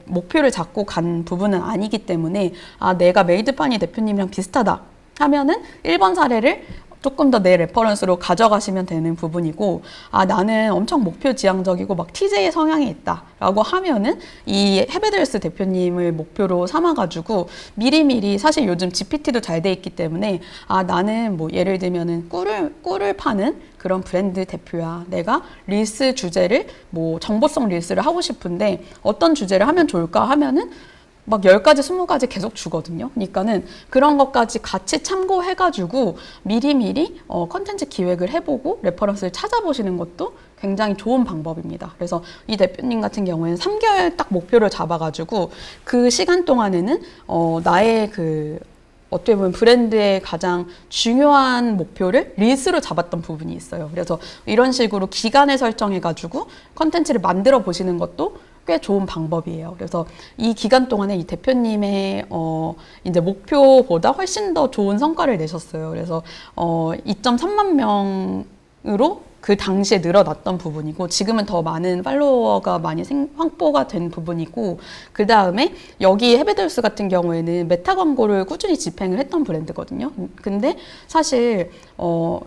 목표를 잡고 간 부분은 아니기 때문에 내가 메이드파니 대표님이랑 비슷하다 하면은 1번 사례를 조금 더 내 레퍼런스로 가져가시면 되는 부분이고, 나는 엄청 목표 지향적이고 막 TJ 성향이 있다라고 하면은 이 헤베더유스 대표님을 목표로 삼아가지고 미리미리, 사실 요즘 GPT도 잘 돼 있기 때문에 나는 뭐 예를 들면은 꿀을 파는 그런 브랜드 대표야, 내가 릴스 주제를 뭐 정보성 릴스를 하고 싶은데 어떤 주제를 하면 좋을까 하면은 막 10가지, 20가지 계속 주거든요. 그러니까는 그런 것까지 같이 참고해가지고 미리미리 컨텐츠 기획을 해보고 레퍼런스를 찾아보시는 것도 굉장히 좋은 방법입니다. 그래서 이 대표님 같은 경우에는 3개월 딱 목표를 잡아가지고 그 시간 동안에는 나의 어떻게 보면 브랜드의 가장 중요한 목표를 릴스로 잡았던 부분이 있어요. 그래서 이런 식으로 기간을 설정해가지고 컨텐츠를 만들어 보시는 것도 꽤 좋은 방법이에요. 그래서 이 기간 동안에 이 대표님의 이제 목표보다 훨씬 더 좋은 성과를 내셨어요. 그래서 2.3만 명으로 그 당시에 늘어났던 부분이고, 지금은 더 많은 팔로워가 많이 확보가 된 부분이고, 그 다음에 여기 헤베더유스 같은 경우에는 메타 광고를 꾸준히 집행을 했던 브랜드거든요. 근데 사실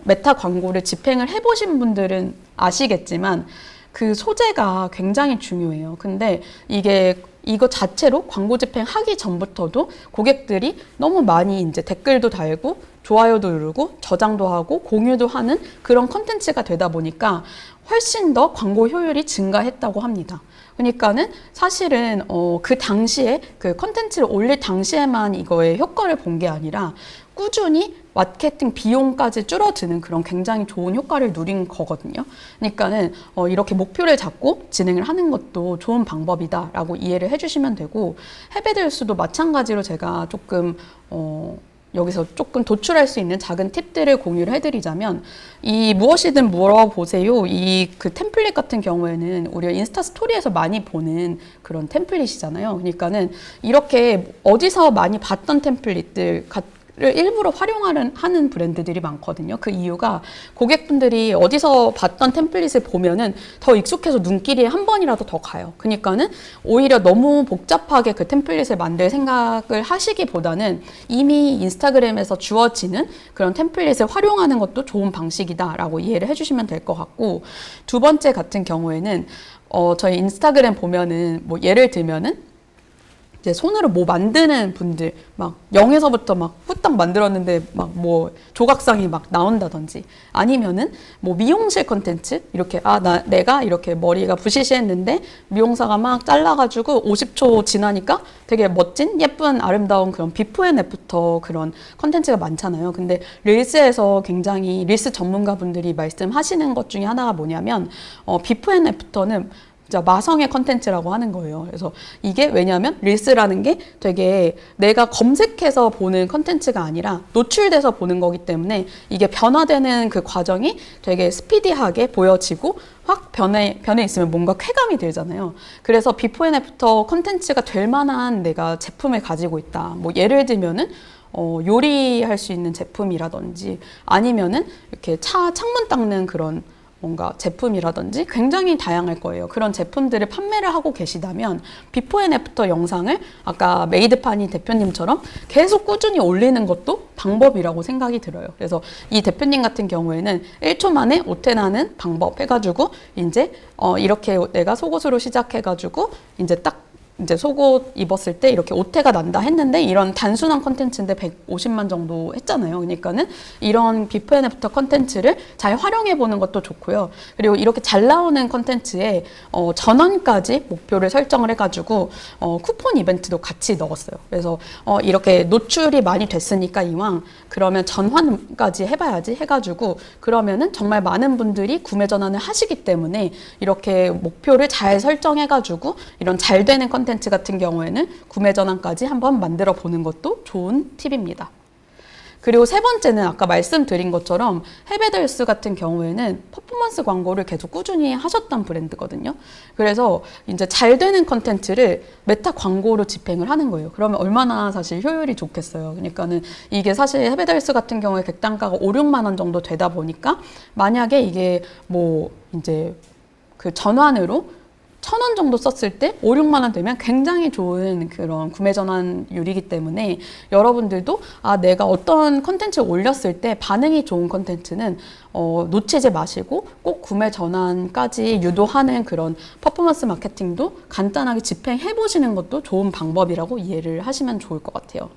메타 광고를 집행을 해보신 분들은 아시겠지만 그 소재가 굉장히 중요해요. 근데 이거 자체로 광고 집행하기 전부터도 고객들이 너무 많이 이제 댓글도 달고 좋아요도 누르고 저장도 하고 공유도 하는 그런 컨텐츠가 되다 보니까 훨씬 더 광고 효율이 증가했다고 합니다. 그러니까는 사실은 그 당시에 그 컨텐츠를 올릴 당시에만 이거의 효과를 본 게 아니라 꾸준히 마케팅 비용까지 줄어드는 그런 굉장히 좋은 효과를 누린 거거든요. 그러니까는 이렇게 목표를 잡고 진행을 하는 것도 좋은 방법이다라고 이해를 해주시면 되고, 헤베더유스도 마찬가지로 제가 조금 여기서 조금 도출할 수 있는 작은 팁들을 공유를 해드리자면, 이 무엇이든 물어보세요, 그 템플릿 같은 경우에는 우리가 인스타 스토리에서 많이 보는 그런 템플릿이잖아요. 그러니까는 이렇게 어디서 많이 봤던 템플릿들 를 일부러 활용하는 브랜드들이 많거든요. 그 이유가 고객분들이 어디서 봤던 템플릿을 보면은 더 익숙해서 눈길이 한 번이라도 더 가요. 그러니까는 오히려 너무 복잡하게 그 템플릿을 만들 생각을 하시기보다는 이미 인스타그램에서 주어지는 그런 템플릿을 활용하는 것도 좋은 방식이다라고 이해를 해주시면 될 것 같고, 두 번째 같은 경우에는 저희 인스타그램 보면은 뭐 예를 들면은 이제 손으로 뭐 만드는 분들 막 0에서부터 막 후딱 만들었는데 막 뭐 조각상이 막 나온다든지, 아니면은 뭐 미용실 컨텐츠 이렇게 내가 이렇게 머리가 부시시했는데 미용사가 막 잘라가지고 50초 지나니까 되게 멋진 예쁜 아름다운 그런 비포 앤 애프터 그런 컨텐츠가 많잖아요. 근데 릴스에서 굉장히 릴스 전문가분들이 말씀하시는 것 중에 하나가 뭐냐면 비포 앤 애프터는 진짜 마성의 컨텐츠라고 하는 거예요. 그래서 이게 왜냐하면 릴스라는 게 되게 내가 검색해서 보는 컨텐츠가 아니라 노출돼서 보는 거기 때문에 이게 변화되는 그 과정이 되게 스피디하게 보여지고 확 변해 있으면 뭔가 쾌감이 들잖아요. 그래서 비포 앤 애프터 컨텐츠가 될 만한 내가 제품을 가지고 있다. 뭐 예를 들면은 요리할 수 있는 제품이라든지 아니면은 이렇게 창문 닦는 그런 뭔가 제품이라든지 굉장히 다양할 거예요. 그런 제품들을 판매를 하고 계시다면 비포 앤 애프터 영상을 아까 메이드파니 대표님처럼 계속 꾸준히 올리는 것도 방법이라고 생각이 들어요. 그래서 이 대표님 같은 경우에는 1초 만에 옷태 나는 방법 해가지고 이제 이렇게 내가 속옷으로 시작해가지고 이제 속옷 입었을 때 이렇게 오태가 난다 했는데 이런 단순한 컨텐츠인데 150만 정도 했잖아요. 그러니까는 이런 비포 앤 애프터 컨텐츠를 잘 활용해 보는 것도 좋고요. 그리고 이렇게 잘 나오는 컨텐츠에 전환까지 목표를 설정을 해가지고 쿠폰 이벤트도 같이 넣었어요. 그래서 이렇게 노출이 많이 됐으니까 이왕 그러면 전환까지 해봐야지 해가지고 그러면은 정말 많은 분들이 구매 전환을 하시기 때문에 이렇게 목표를 잘 설정해가지고 이런 잘 되는 컨텐츠 같은 경우에는 구매 전환까지 한번 만들어 보는 것도 좋은 팁입니다. 그리고 세 번째는 아까 말씀드린 것처럼 헤베델스 같은 경우에는 퍼포먼스 광고를 계속 꾸준히 하셨던 브랜드거든요. 그래서 이제 잘 되는 컨텐츠를 메타 광고로 집행을 하는 거예요. 그러면 얼마나 사실 효율이 좋겠어요. 그러니까는 이게 사실 헤베델스 같은 경우에 객단가가 5, 6만 원 정도 되다 보니까 만약에 이게 뭐 이제 그 전환으로 1,000원 정도 썼을 때 5, 6만 원 되면 굉장히 좋은 그런 구매 전환율이기 때문에 여러분들도 내가 어떤 컨텐츠를 올렸을 때 반응이 좋은 컨텐츠는 놓치지 마시고 꼭 구매 전환까지 유도하는 그런 퍼포먼스 마케팅도 간단하게 집행해 보시는 것도 좋은 방법이라고 이해를 하시면 좋을 것 같아요.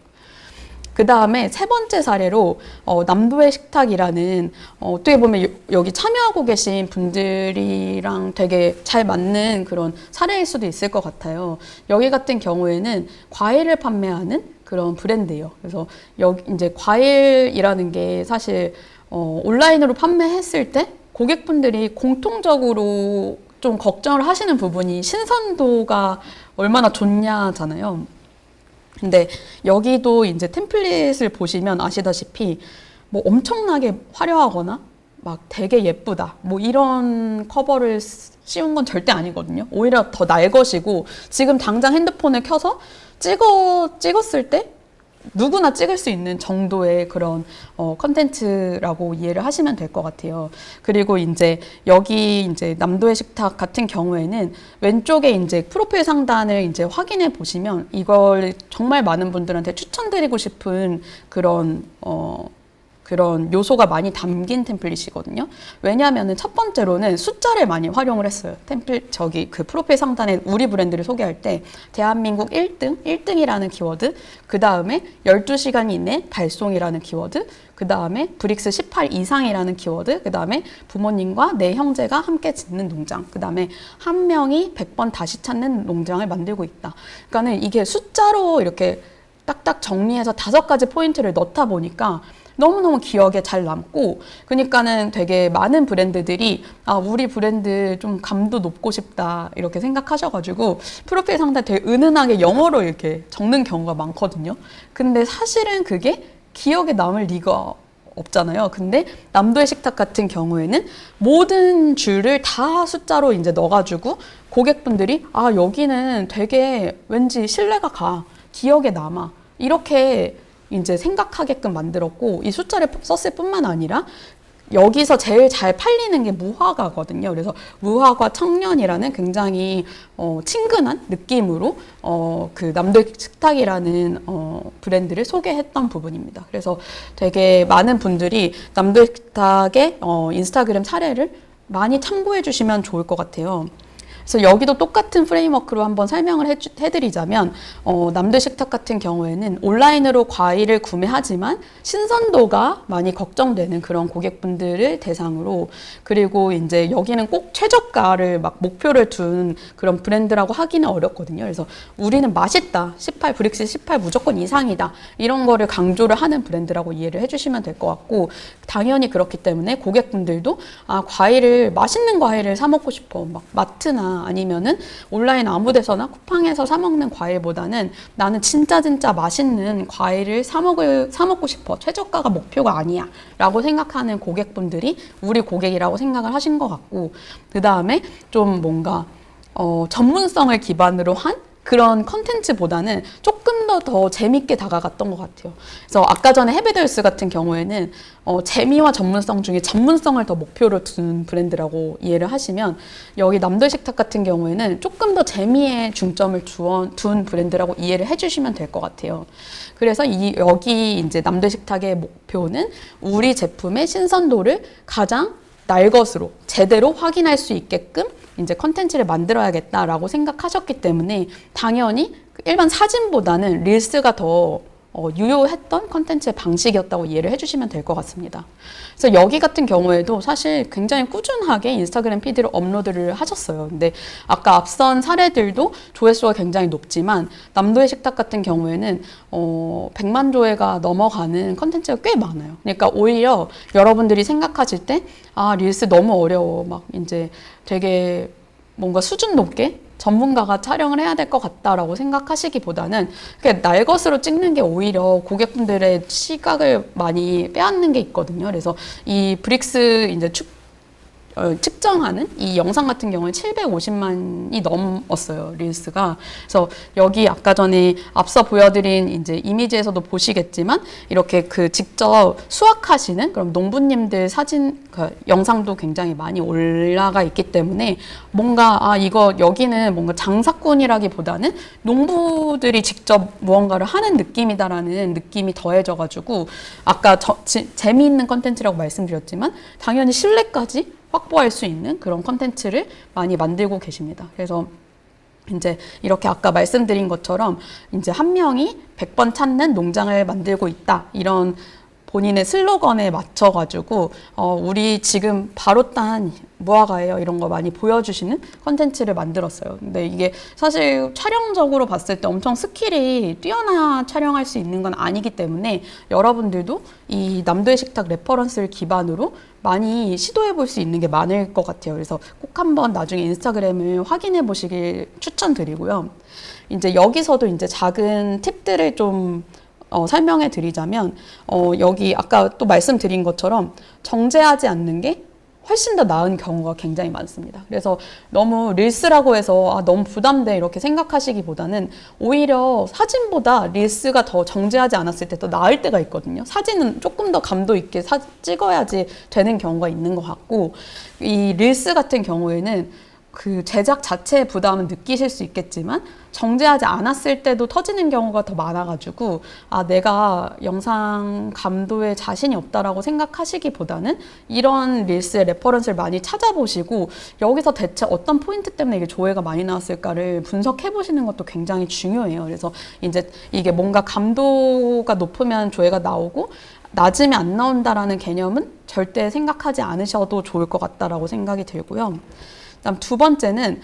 그 다음에 세 번째 사례로 남도의 식탁이라는 어떻게 보면 여기 참여하고 계신 분들이랑 되게 잘 맞는 그런 사례일 수도 있을 것 같아요. 여기 같은 경우에는 과일을 판매하는 그런 브랜드예요. 그래서 여기 이제 과일이라는 게 사실 온라인으로 판매했을 때 고객분들이 공통적으로 좀 걱정을 하시는 부분이 신선도가 얼마나 좋냐잖아요. 근데 여기도 이제 템플릿을 보시면 아시다시피 뭐 엄청나게 화려하거나 막 되게 예쁘다 뭐 이런 커버를 씌운 건 절대 아니거든요. 오히려 더 날것이고 지금 당장 핸드폰을 켜서 찍었을 때 누구나 찍을 수 있는 정도의 그런 컨텐츠라고 이해를 하시면 될 것 같아요. 그리고 이제 여기 이제 남도의 식탁 같은 경우에는 왼쪽에 이제 프로필 상단을 이제 확인해 보시면 이걸 정말 많은 분들한테 추천드리고 싶은 그런 요소가 많이 담긴 템플릿이거든요. 왜냐하면은 첫 번째로는 숫자를 많이 활용을 했어요. 그 프로필 상단에 우리 브랜드를 소개할 때 대한민국 1등이라는 키워드, 그 다음에 12시간 이내 발송이라는 키워드, 그 다음에 브릭스 18 이상이라는 키워드, 그 다음에 부모님과 내 형제가 함께 짓는 농장, 그 다음에 한 명이 100번 다시 찾는 농장을 만들고 있다. 그러니까는 이게 숫자로 이렇게 딱딱 정리해서 5가지 포인트를 넣다 보니까 너무너무 기억에 잘 남고 그러니까는 되게 많은 브랜드들이 우리 브랜드 좀 감도 높고 싶다 이렇게 생각하셔가지고 프로필 상단에 되게 은은하게 영어로 이렇게 적는 경우가 많거든요. 근데 사실은 그게 기억에 남을 리가 없잖아요. 근데 남도의 식탁 같은 경우에는 모든 줄을 다 숫자로 이제 넣어가지고 고객분들이 여기는 되게 왠지 신뢰가 가, 기억에 남아 이렇게 이제 생각하게끔 만들었고 이 숫자를 썼을 뿐만 아니라 여기서 제일 잘 팔리는 게 무화과거든요. 그래서 무화과 청년이라는 굉장히 친근한 느낌으로 그 남도의 식탁이라는 브랜드를 소개했던 부분입니다. 그래서 되게 많은 분들이 남도의 식탁의 인스타그램 사례를 많이 참고해 주시면 좋을 것 같아요. 그래서 여기도 똑같은 프레임워크로 한번 설명을 해드리자면 남도의 식탁 같은 경우에는 온라인으로 과일을 구매하지만 신선도가 많이 걱정되는 그런 고객분들을 대상으로 그리고 이제 여기는 꼭 최저가를 막 목표를 둔 그런 브랜드라고 하기는 어렵거든요. 그래서 우리는 맛있다, 브릭스 18 무조건 이상이다 이런 거를 강조를 하는 브랜드라고 이해를 해주시면 될 것 같고 당연히 그렇기 때문에 고객분들도 맛있는 과일을 사 먹고 싶어 막 마트나 과일이냐 아니면은 온라인 아무 데서나 쿠팡에서 사 먹는 과일보다는 나는 진짜 맛있는 과일을 사 먹고 싶어. 최저가가 목표가 아니야. 라고 생각하는 고객분들이 우리 고객이라고 생각을 하신 것 같고, 그 다음에 좀 뭔가 전문성을 기반으로 한 그런 컨텐츠보다는 조금 더 재밌게 다가갔던 것 같아요. 그래서 아까 전에 해비더유스 같은 경우에는 재미와 전문성 중에 전문성을 더 목표로 둔 브랜드라고 이해를 하시면, 여기 남도식탁 같은 경우에는 조금 더 재미에 중점을 둔 브랜드라고 이해를 해주시면 될 것 같아요. 그래서 여기 이제 남도식탁의 목표는 우리 제품의 신선도를 가장 날 것으로 제대로 확인할 수 있게끔 이제 컨텐츠를 만들어야겠다라고 생각하셨기 때문에 당연히 일반 사진보다는 릴스가 더 유효했던 컨텐츠의 방식이었다고 이해를 해주시면 될 것 같습니다. 그래서 여기 같은 경우에도 사실 굉장히 꾸준하게 인스타그램 피드를 업로드를 하셨어요. 근데 아까 앞선 사례들도 조회수가 굉장히 높지만 남도의 식탁 같은 경우에는 100만 조회가 넘어가는 컨텐츠가 꽤 많아요. 그러니까 오히려 여러분들이 생각하실 때 릴스 너무 어려워, 막 이제 되게 뭔가 수준 높게 전문가가 촬영을 해야 될 것 같다라고 생각하시기보다는 그냥 날 것으로 찍는 게 오히려 고객분들의 시각을 많이 빼앗는 게 있거든요. 그래서 이 브릭스 이제 측정하는 이 영상 같은 경우는 750만이 넘었어요, 릴스가. 그래서 여기 아까 전에 앞서 보여드린 이제 이미지에서도 보시겠지만 이렇게 그 직접 수확하시는 그럼 농부님들 사진, 영상도 굉장히 많이 올라가 있기 때문에 뭔가 여기는 뭔가 장사꾼이라기보다는 농부들이 직접 무언가를 하는 느낌이다라는 느낌이 더해져가지고 아까 재미있는 컨텐츠라고 말씀드렸지만 당연히 신뢰까지 확보할 수 있는 그런 컨텐츠를 많이 만들고 계십니다. 그래서 이제 이렇게 아까 말씀드린 것처럼 이제 한 명이 100번 찾는 농장을 만들고 있다, 이런 본인의 슬로건에 맞춰가지고 우리 지금 바로 딴 무화과예요, 이런 거 많이 보여주시는 컨텐츠를 만들었어요. 근데 이게 사실 촬영적으로 봤을 때 엄청 스킬이 뛰어나 촬영할 수 있는 건 아니기 때문에 여러분들도 이 남도의 식탁 레퍼런스를 기반으로 많이 시도해 볼 수 있는 게 많을 것 같아요. 그래서 꼭 한번 나중에 인스타그램을 확인해 보시길 추천드리고요. 이제 여기서도 이제 작은 팁들을 좀 설명해 드리자면, 여기 아까 또 말씀드린 것처럼 정제하지 않는 게 훨씬 더 나은 경우가 굉장히 많습니다. 그래서 너무 릴스라고 해서 너무 부담돼 이렇게 생각하시기보다는 오히려 사진보다 릴스가 더 정제하지 않았을 때 더 나을 때가 있거든요. 사진은 조금 더 감도 있게 찍어야지 되는 경우가 있는 것 같고, 이 릴스 같은 경우에는 그 제작 자체의 부담은 느끼실 수 있겠지만 정제하지 않았을 때도 터지는 경우가 더 많아가지고 내가 영상 감도에 자신이 없다라고 생각하시기보다는 이런 릴스의 레퍼런스를 많이 찾아보시고 여기서 대체 어떤 포인트 때문에 이게 조회가 많이 나왔을까를 분석해 보시는 것도 굉장히 중요해요. 그래서 이제 이게 뭔가 감도가 높으면 조회가 나오고 낮으면 안 나온다라는 개념은 절대 생각하지 않으셔도 좋을 것 같다라고 생각이 들고요. 그다음 두 번째는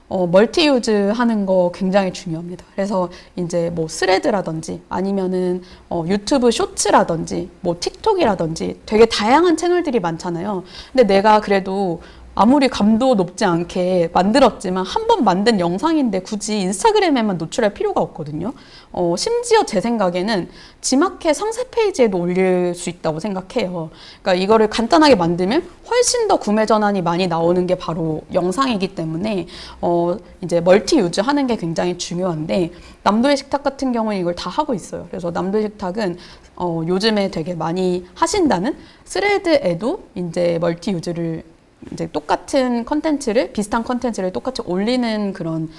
멀티 유즈 하는 거 굉장히 중요합니다. 그래서 이제 뭐 스레드라든지 아니면은 유튜브 쇼츠라든지 뭐 틱톡이라든지 되게 다양한 채널들이 많잖아요. 근데 내가 그래도 아무리 감도 높지 않게 만들었지만 한 번 만든 영상인데 굳이 인스타그램에만 노출할 필요가 없거든요. 심지어 제 생각에는 지마켓 상세 페이지에도 올릴 수 있다고 생각해요. 그러니까 이거를 간단하게 만들면 훨씬 더 구매 전환이 많이 나오는 게 바로 영상이기 때문에 이제 멀티 유즈 하는 게 굉장히 중요한데, 남도의 식탁 같은 경우는 이걸 다 하고 있어요. 그래서 남도의 식탁은 요즘에 되게 많이 하신다는 스레드에도 이제 멀티 유즈를 이제 똑같은 컨텐츠를, 비슷한 컨텐츠를 똑같이 올리는 그런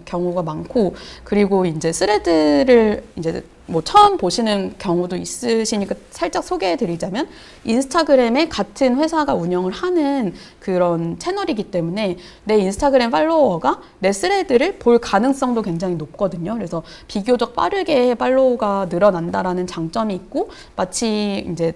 경우가 많고, 그리고 이제 스레드를 이제 뭐 처음 보시는 경우도 있으시니까 살짝 소개해 드리자면, 인스타그램에 같은 회사가 운영을 하는 그런 채널이기 때문에 내 인스타그램 팔로워가 내 스레드를 볼 가능성도 굉장히 높거든요. 그래서 비교적 빠르게 팔로워가 늘어난다라는 장점이 있고, 마치 이제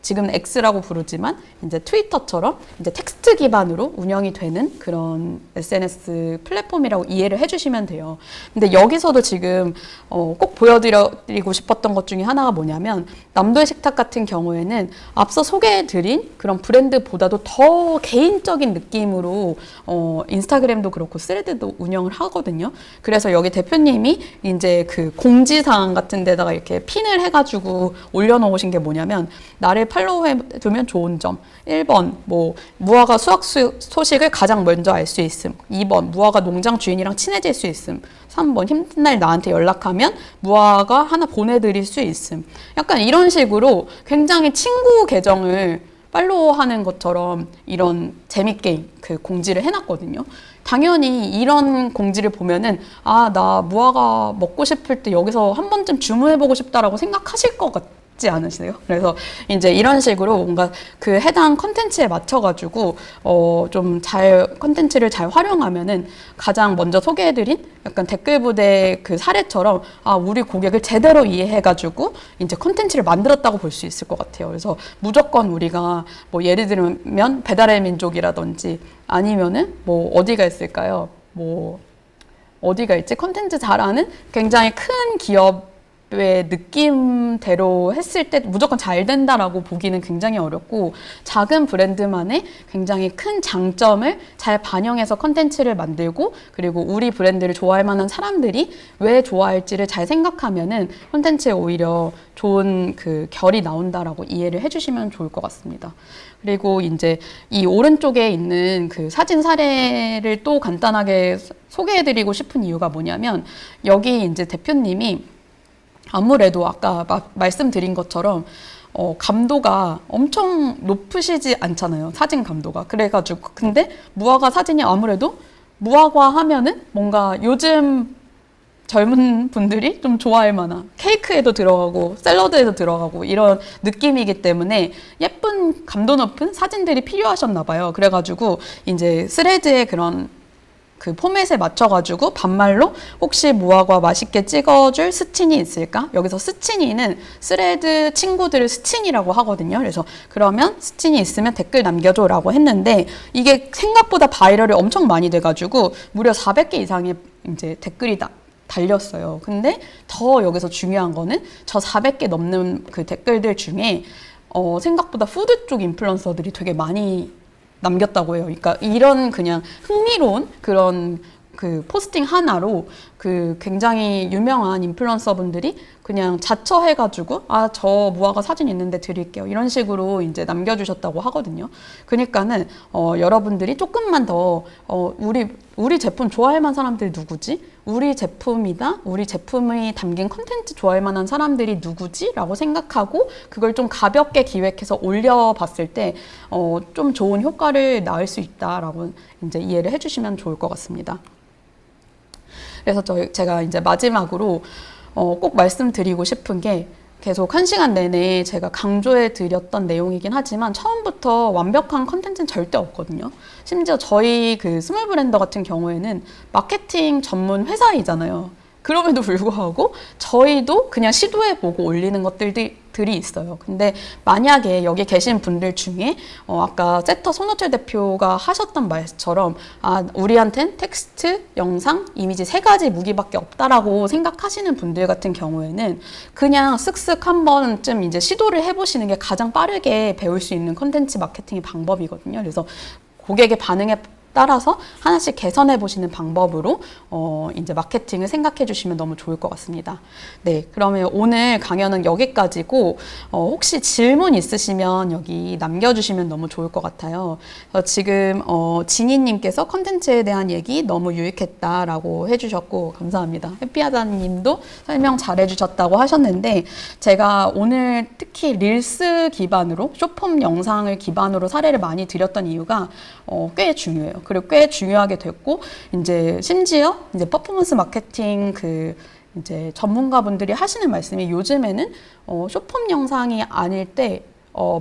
지금 X라고 부르지만 이제 트위터처럼 이제 텍스트 기반으로 운영이 되는 그런 SNS 플랫폼이라고 이해를 해주시면 돼요. 근데 여기서도 지금 꼭 보여드리고 싶었던 것 중에 하나가 뭐냐면 남도의 식탁 같은 경우에는 앞서 소개해드린 그런 브랜드보다도 더 개인적인 느낌으로 인스타그램도 그렇고 스레드도 운영을 하거든요. 그래서 여기 대표님이 이제 그 공지사항 같은 데다가 이렇게 핀을 해가지고 올려놓으신 게 뭐냐면 나를 팔로우해 두면 좋은 점 1번 뭐 무화과 수확 소식을 가장 먼저 알 수 있음 2번 무화과 농장 주인이랑 친해질 수 있음 3번 힘든 날 나한테 연락하면 무화과 하나 보내드릴 수 있음 약간 이런 식으로 굉장히 친구 계정을 팔로우하는 것처럼 이런 재밌게 그 공지를 해놨거든요. 당연히 이런 공지를 보면은 아, 나 무화과 먹고 싶을 때 여기서 한 번쯤 주문해보고 싶다라고 생각하실 것 같지 않으세요? 그래서 이제 이런 식으로 뭔가 그 해당 컨텐츠에 맞춰가지고 좀 잘 컨텐츠를 잘 활용하면은 가장 먼저 소개해드린 약간 댓글 부대 그 사례처럼 아, 우리 고객을 제대로 이해해가지고 이제 컨텐츠를 만들었다고 볼 수 있을 것 같아요. 그래서 무조건 우리가 뭐 예를 들면 배달의 민족이라든지 아니면은 뭐 어디가 있을까요? 뭐 어디가 있지? 컨텐츠 잘하는 굉장히 큰 기업의 느낌대로 했을 때 무조건 잘 된다라고 보기는 굉장히 어렵고 작은 브랜드만의 굉장히 큰 장점을 잘 반영해서 컨텐츠를 만들고 그리고 우리 브랜드를 좋아할 만한 사람들이 왜 좋아할지를 잘 생각하면은 컨텐츠에 오히려 좋은 그 결이 나온다라고 이해를 해주시면 좋을 것 같습니다. 그리고 이제 이 오른쪽에 있는 그 사진 사례를 또 간단하게 소개해드리고 싶은 이유가 뭐냐면 여기 이제 대표님이 아무래도 아까 말씀드린 것처럼 감도가 엄청 높으시지 않잖아요. 사진 감도가. 그래가지고 근데 무화과 사진이 아무래도 무화과 하면은 뭔가 요즘 젊은 분들이 좀 좋아할 만한 케이크에도 들어가고 샐러드에도 들어가고 이런 느낌이기 때문에 예쁜 감도 높은 사진들이 필요하셨나 봐요. 그래가지고 이제 스레드의 그런 그 포맷에 맞춰가지고 반말로 혹시 무화과 맛있게 찍어줄 스친이 있을까? 여기서 스친이는 스레드 친구들을 스친이라고 하거든요. 그래서 그러면 스친이 있으면 댓글 남겨줘라고 했는데 이게 생각보다 바이럴이 엄청 많이 돼가지고 무려 400개 이상의 이제 댓글이 달렸어요. 근데 더 여기서 중요한 거는 저 400개 넘는 그 댓글들 중에 생각보다 푸드 쪽 인플루언서들이 되게 많이 남겼다고 해요. 그러니까 이런 그냥 흥미로운 그런 그 포스팅 하나로 그 굉장히 유명한 인플루언서 분들이 그냥 자처해가지고 아, 저 무화과 사진 있는데 드릴게요. 이런 식으로 이제 남겨주셨다고 하거든요. 그러니까는 여러분들이 조금만 더 우리 제품 좋아할 만한 사람들이 누구지? 우리 제품이다? 우리 제품이 담긴 콘텐츠 좋아할 만한 사람들이 누구지? 라고 생각하고 그걸 좀 가볍게 기획해서 올려봤을 때 좀 좋은 효과를 낳을 수 있다라고 이제 이해를 해주시면 좋을 것 같습니다. 그래서 제가 이제 마지막으로 꼭 말씀드리고 싶은 게 계속 1시간 내내 제가 강조해 드렸던 내용이긴 하지만 처음부터 완벽한 컨텐츠는 절대 없거든요. 심지어 저희 그 스몰 브랜더 같은 경우에는 마케팅 전문 회사이잖아요. 그럼에도 불구하고 저희도 그냥 시도해보고 올리는 것들이 있어요. 근데 만약에 여기 계신 분들 중에 아까 세터 손호철 대표가 하셨던 말처럼 아, 우리한텐 텍스트, 영상, 이미지 3가지 무기밖에 없다라고 생각하시는 분들 같은 경우에는 그냥 쓱쓱 한 번쯤 이제 시도를 해보시는 게 가장 빠르게 배울 수 있는 컨텐츠 마케팅의 방법이거든요. 그래서 고객의 반응에 따라서 하나씩 개선해 보시는 방법으로 이제 마케팅을 생각해 주시면 너무 좋을 것 같습니다. 네, 그러면 오늘 강연은 여기까지고 혹시 질문 있으시면 여기 남겨주시면 너무 좋을 것 같아요. 지금 진희님께서 컨텐츠에 대한 얘기 너무 유익했다라고 해주셨고 감사합니다. 해피하다님도 설명 잘해주셨다고 하셨는데 제가 오늘 특히 릴스 기반으로 숏폼 영상을 기반으로 사례를 많이 드렸던 이유가 꽤 중요해요. 그리고 꽤 중요하게 됐고 이제 심지어 이제 퍼포먼스 마케팅 그 이제 전문가분들이 하시는 말씀이 요즘에는 숏폼 영상이 아닐 때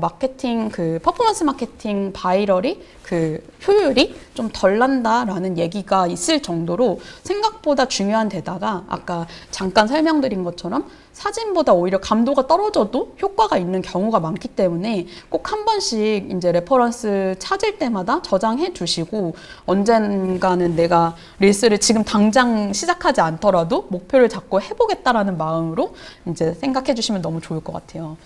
마케팅 그 퍼포먼스 마케팅 바이럴이 그 효율이 좀 덜 난다라는 얘기가 있을 정도로 생각보다 중요한 데다가 아까 잠깐 설명드린 것처럼 사진보다 오히려 감도가 떨어져도 효과가 있는 경우가 많기 때문에 꼭 한 번씩 이제 레퍼런스 찾을 때마다 저장해 두시고 언젠가는 내가 릴스를 지금 당장 시작하지 않더라도 목표를 잡고 해보겠다라는 마음으로 이제 생각해 주시면 너무 좋을 것 같아요.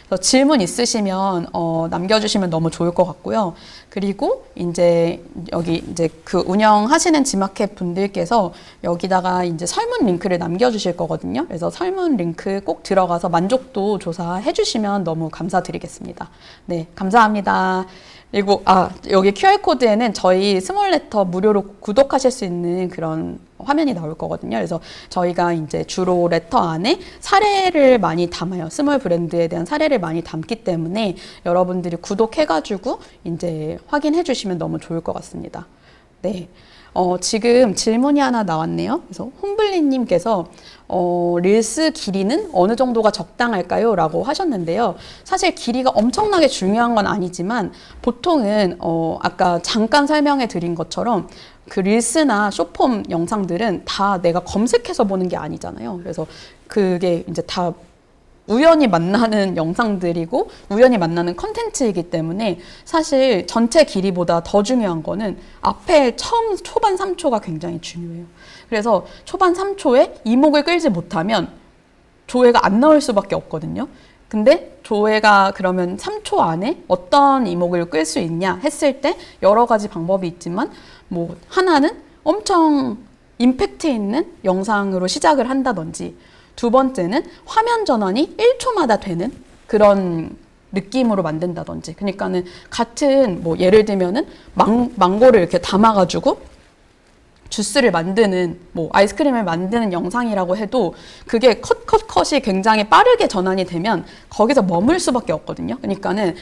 그래서 질문 있으시면 남겨주시면 너무 좋을 것 같고요. 그리고 이제 여기 이제 그 운영하시는 지마켓 분들께서 여기다가 이제 설문 링크를 남겨주실 거거든요. 그래서 설문 링크 꼭 들어가서 만족도 조사해 주시면 너무 감사드리겠습니다. 네, 감사합니다. 그리고 여기 QR코드에는 저희 스몰레터 무료로 구독하실 수 있는 그런 화면이 나올 거거든요. 그래서 저희가 이제 주로 레터 안에 사례를 많이 담아요. 스몰 브랜드에 대한 사례를 많이 담기 때문에 여러분들이 구독해가지고 이제 확인해 주시면 너무 좋을 것 같습니다. 네. 지금 질문이 하나 나왔네요. 그래서 홈블리님께서 릴스 길이는 어느 정도가 적당할까요? 라고 하셨는데요. 사실 길이가 엄청나게 중요한 건 아니지만 보통은 아까 잠깐 설명해 드린 것처럼 그 릴스나 숏폼 영상들은 다 내가 검색해서 보는 게 아니잖아요. 그래서 그게 이제 다 우연히 만나는 영상들이고 우연히 만나는 컨텐츠이기 때문에 사실 전체 길이보다 더 중요한 거는 앞에 초반 3초가 굉장히 중요해요. 그래서 초반 3초에 이목을 끌지 못하면 조회가 안 나올 수밖에 없거든요. 근데 조회가 그러면 3초 안에 어떤 이목을 끌 수 있냐 했을 때 여러 가지 방법이 있지만 뭐 하나는 엄청 임팩트 있는 영상으로 시작을 한다든지 두 번째는 화면 전환이 1초마다 되는 그런 느낌으로 만든다든지 그러니까는 같은 뭐 예를 들면은 망고를 이렇게 담아가지고 주스를 만드는 뭐 아이스크림을 만드는 영상이라고 해도 그게 컷이 굉장히 빠르게 전환이 되면 거기서 머물 수밖에 없거든요. 그러니까는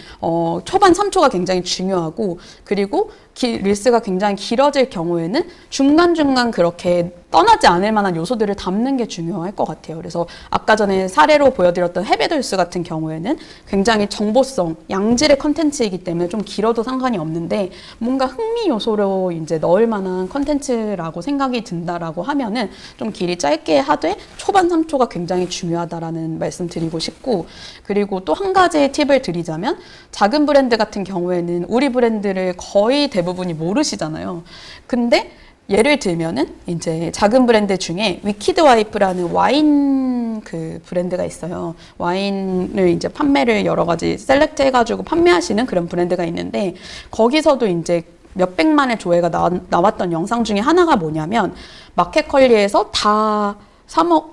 초반 3초가 굉장히 중요하고 그리고 릴스가 굉장히 길어질 경우에는 중간중간 그렇게 떠나지 않을 만한 요소들을 담는 게 중요할 것 같아요. 그래서 아까 전에 사례로 보여드렸던 헤베돌스 같은 경우에는 굉장히 정보성, 양질의 컨텐츠이기 때문에 좀 길어도 상관이 없는데 뭔가 흥미 요소로 이제 넣을 만한 컨텐츠라고 생각이 든다라고 하면은 좀 길이 짧게 하되 초반 3초가 굉장히 중요하다라는 말씀 드리고 싶고 그리고 또 한 가지 팁을 드리자면 작은 브랜드 같은 경우에는 우리 브랜드를 거의 대부분이 모르시잖아요. 근데 예를 들면은 이제 작은 브랜드 중에 위키드 와이프라는 와인 그 브랜드가 있어요. 와인을 이제 판매를 여러 가지 셀렉트 해가지고 판매하시는 그런 브랜드가 있는데 거기서도 이제 몇백만의 조회가 나왔던 영상 중에 하나가 뭐냐면 마켓컬리에서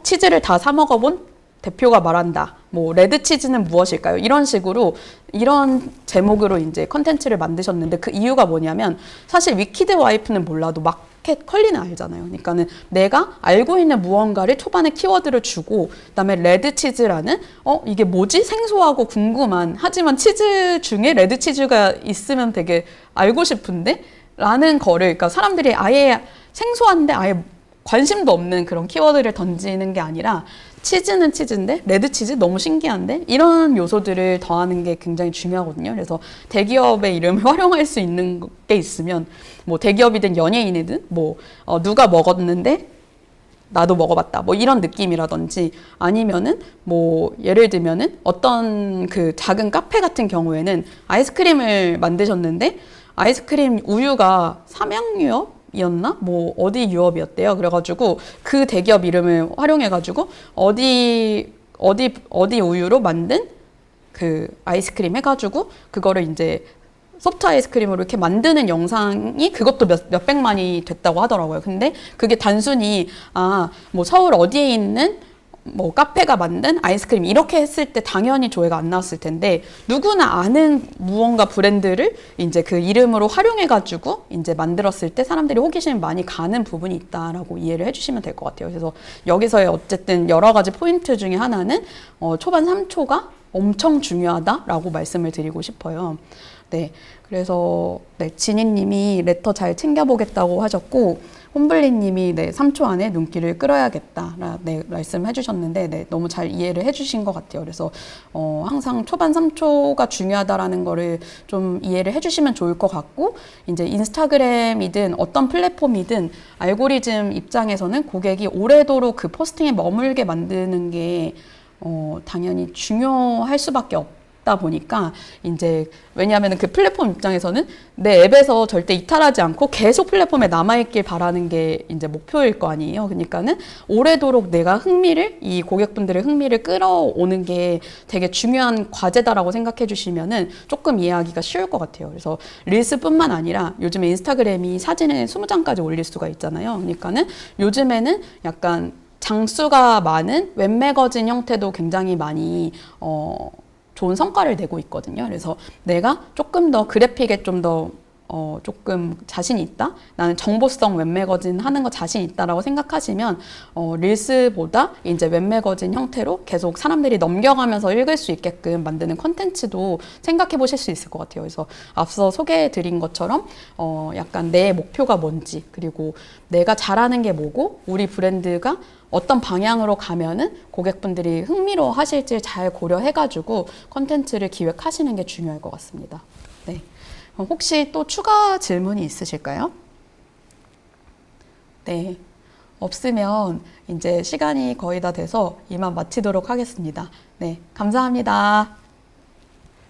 치즈를 다 사 먹어본 대표가 말한다. 뭐 레드 치즈는 무엇일까요? 이런 식으로 이런 제목으로 이제 컨텐츠를 만드셨는데 그 이유가 뭐냐면 사실 위키드 와이프는 몰라도 마켓 컬리는 알잖아요. 그러니까는 내가 알고 있는 무언가를 초반에 키워드를 주고 그다음에 레드 치즈라는 이게 뭐지? 생소하고 궁금한 하지만 치즈 중에 레드 치즈가 있으면 되게 알고 싶은데 라는 거를 그러니까 사람들이 아예 생소한데 아예 관심도 없는 그런 키워드를 던지는 게 아니라 치즈는 치즈인데 레드 치즈 너무 신기한데 이런 요소들을 더하는 게 굉장히 중요하거든요. 그래서 대기업의 이름을 활용할 수 있는 게 있으면 뭐 대기업이든 연예인이든 뭐 누가 먹었는데 나도 먹어봤다 뭐 이런 느낌이라든지 아니면은 뭐 예를 들면은 어떤 그 작은 카페 같은 경우에는 아이스크림을 만드셨는데 아이스크림 우유가 삼양유업 이었나? 뭐 어디 유업이었대요. 그래가지고 그 대기업 이름을 활용해가지고 어디 우유로 만든 그 아이스크림 해가지고 그거를 이제 소프트 아이스크림으로 이렇게 만드는 영상이 그것도 몇백만이 됐다고 하더라고요. 근데 그게 단순히 뭐 서울 어디에 있는 뭐 카페가 만든 아이스크림 이렇게 했을 때 당연히 조회가 안 나왔을 텐데 누구나 아는 무언가 브랜드를 이제 그 이름으로 활용해 가지고 이제 만들었을 때 사람들이 호기심이 많이 가는 부분이 있다라고 이해를 해주시면 될 것 같아요. 그래서 여기서의 어쨌든 여러 가지 포인트 중에 하나는 초반 3초가 엄청 중요하다라고 말씀을 드리고 싶어요. 네, 그래서 네, 진희님이 레터 잘 챙겨보겠다고 하셨고 홈블리님이 네, 3초 안에 눈길을 끌어야겠다. 네, 말씀해 주셨는데, 네, 너무 잘 이해를 해 주신 것 같아요. 그래서, 항상 초반 3초가 중요하다라는 거를 좀 이해를 해 주시면 좋을 것 같고, 이제 인스타그램이든 어떤 플랫폼이든 알고리즘 입장에서는 고객이 오래도록 그 포스팅에 머물게 만드는 게, 당연히 중요할 수밖에 없다 보니까 이제 왜냐하면 그 플랫폼 입장에서는 내 앱에서 절대 이탈하지 않고 계속 플랫폼에 남아있길 바라는 게 이제 목표일 거 아니에요. 그러니까는 오래도록 내가 이 고객분들의 흥미를 끌어오는 게 되게 중요한 과제다라고 생각해 주시면은 조금 이해하기가 쉬울 것 같아요. 그래서 릴스뿐만 아니라 요즘에 인스타그램이 사진을 20장까지 올릴 수가 있잖아요. 그러니까는 요즘에는 약간 장수가 많은 웹매거진 형태도 굉장히 많이 좋은 성과를 내고 있거든요. 그래서 내가 조금 더 그래픽에 좀 더 조금 자신이 있다? 나는 정보성 웹매거진 하는 거 자신 있다라고 생각하시면 릴스보다 이제 웹매거진 형태로 계속 사람들이 넘겨가면서 읽을 수 있게끔 만드는 컨텐츠도 생각해 보실 수 있을 것 같아요. 그래서 앞서 소개해 드린 것처럼 약간 내 목표가 뭔지, 그리고 내가 잘하는 게 뭐고 우리 브랜드가 어떤 방향으로 가면은 고객분들이 흥미로워 하실지 잘 고려해가지고 컨텐츠를 기획하시는 게 중요할 것 같습니다. 네. 혹시 또 추가 질문이 있으실까요? 네. 없으면 이제 시간이 거의 다 돼서 이만 마치도록 하겠습니다. 네. 감사합니다.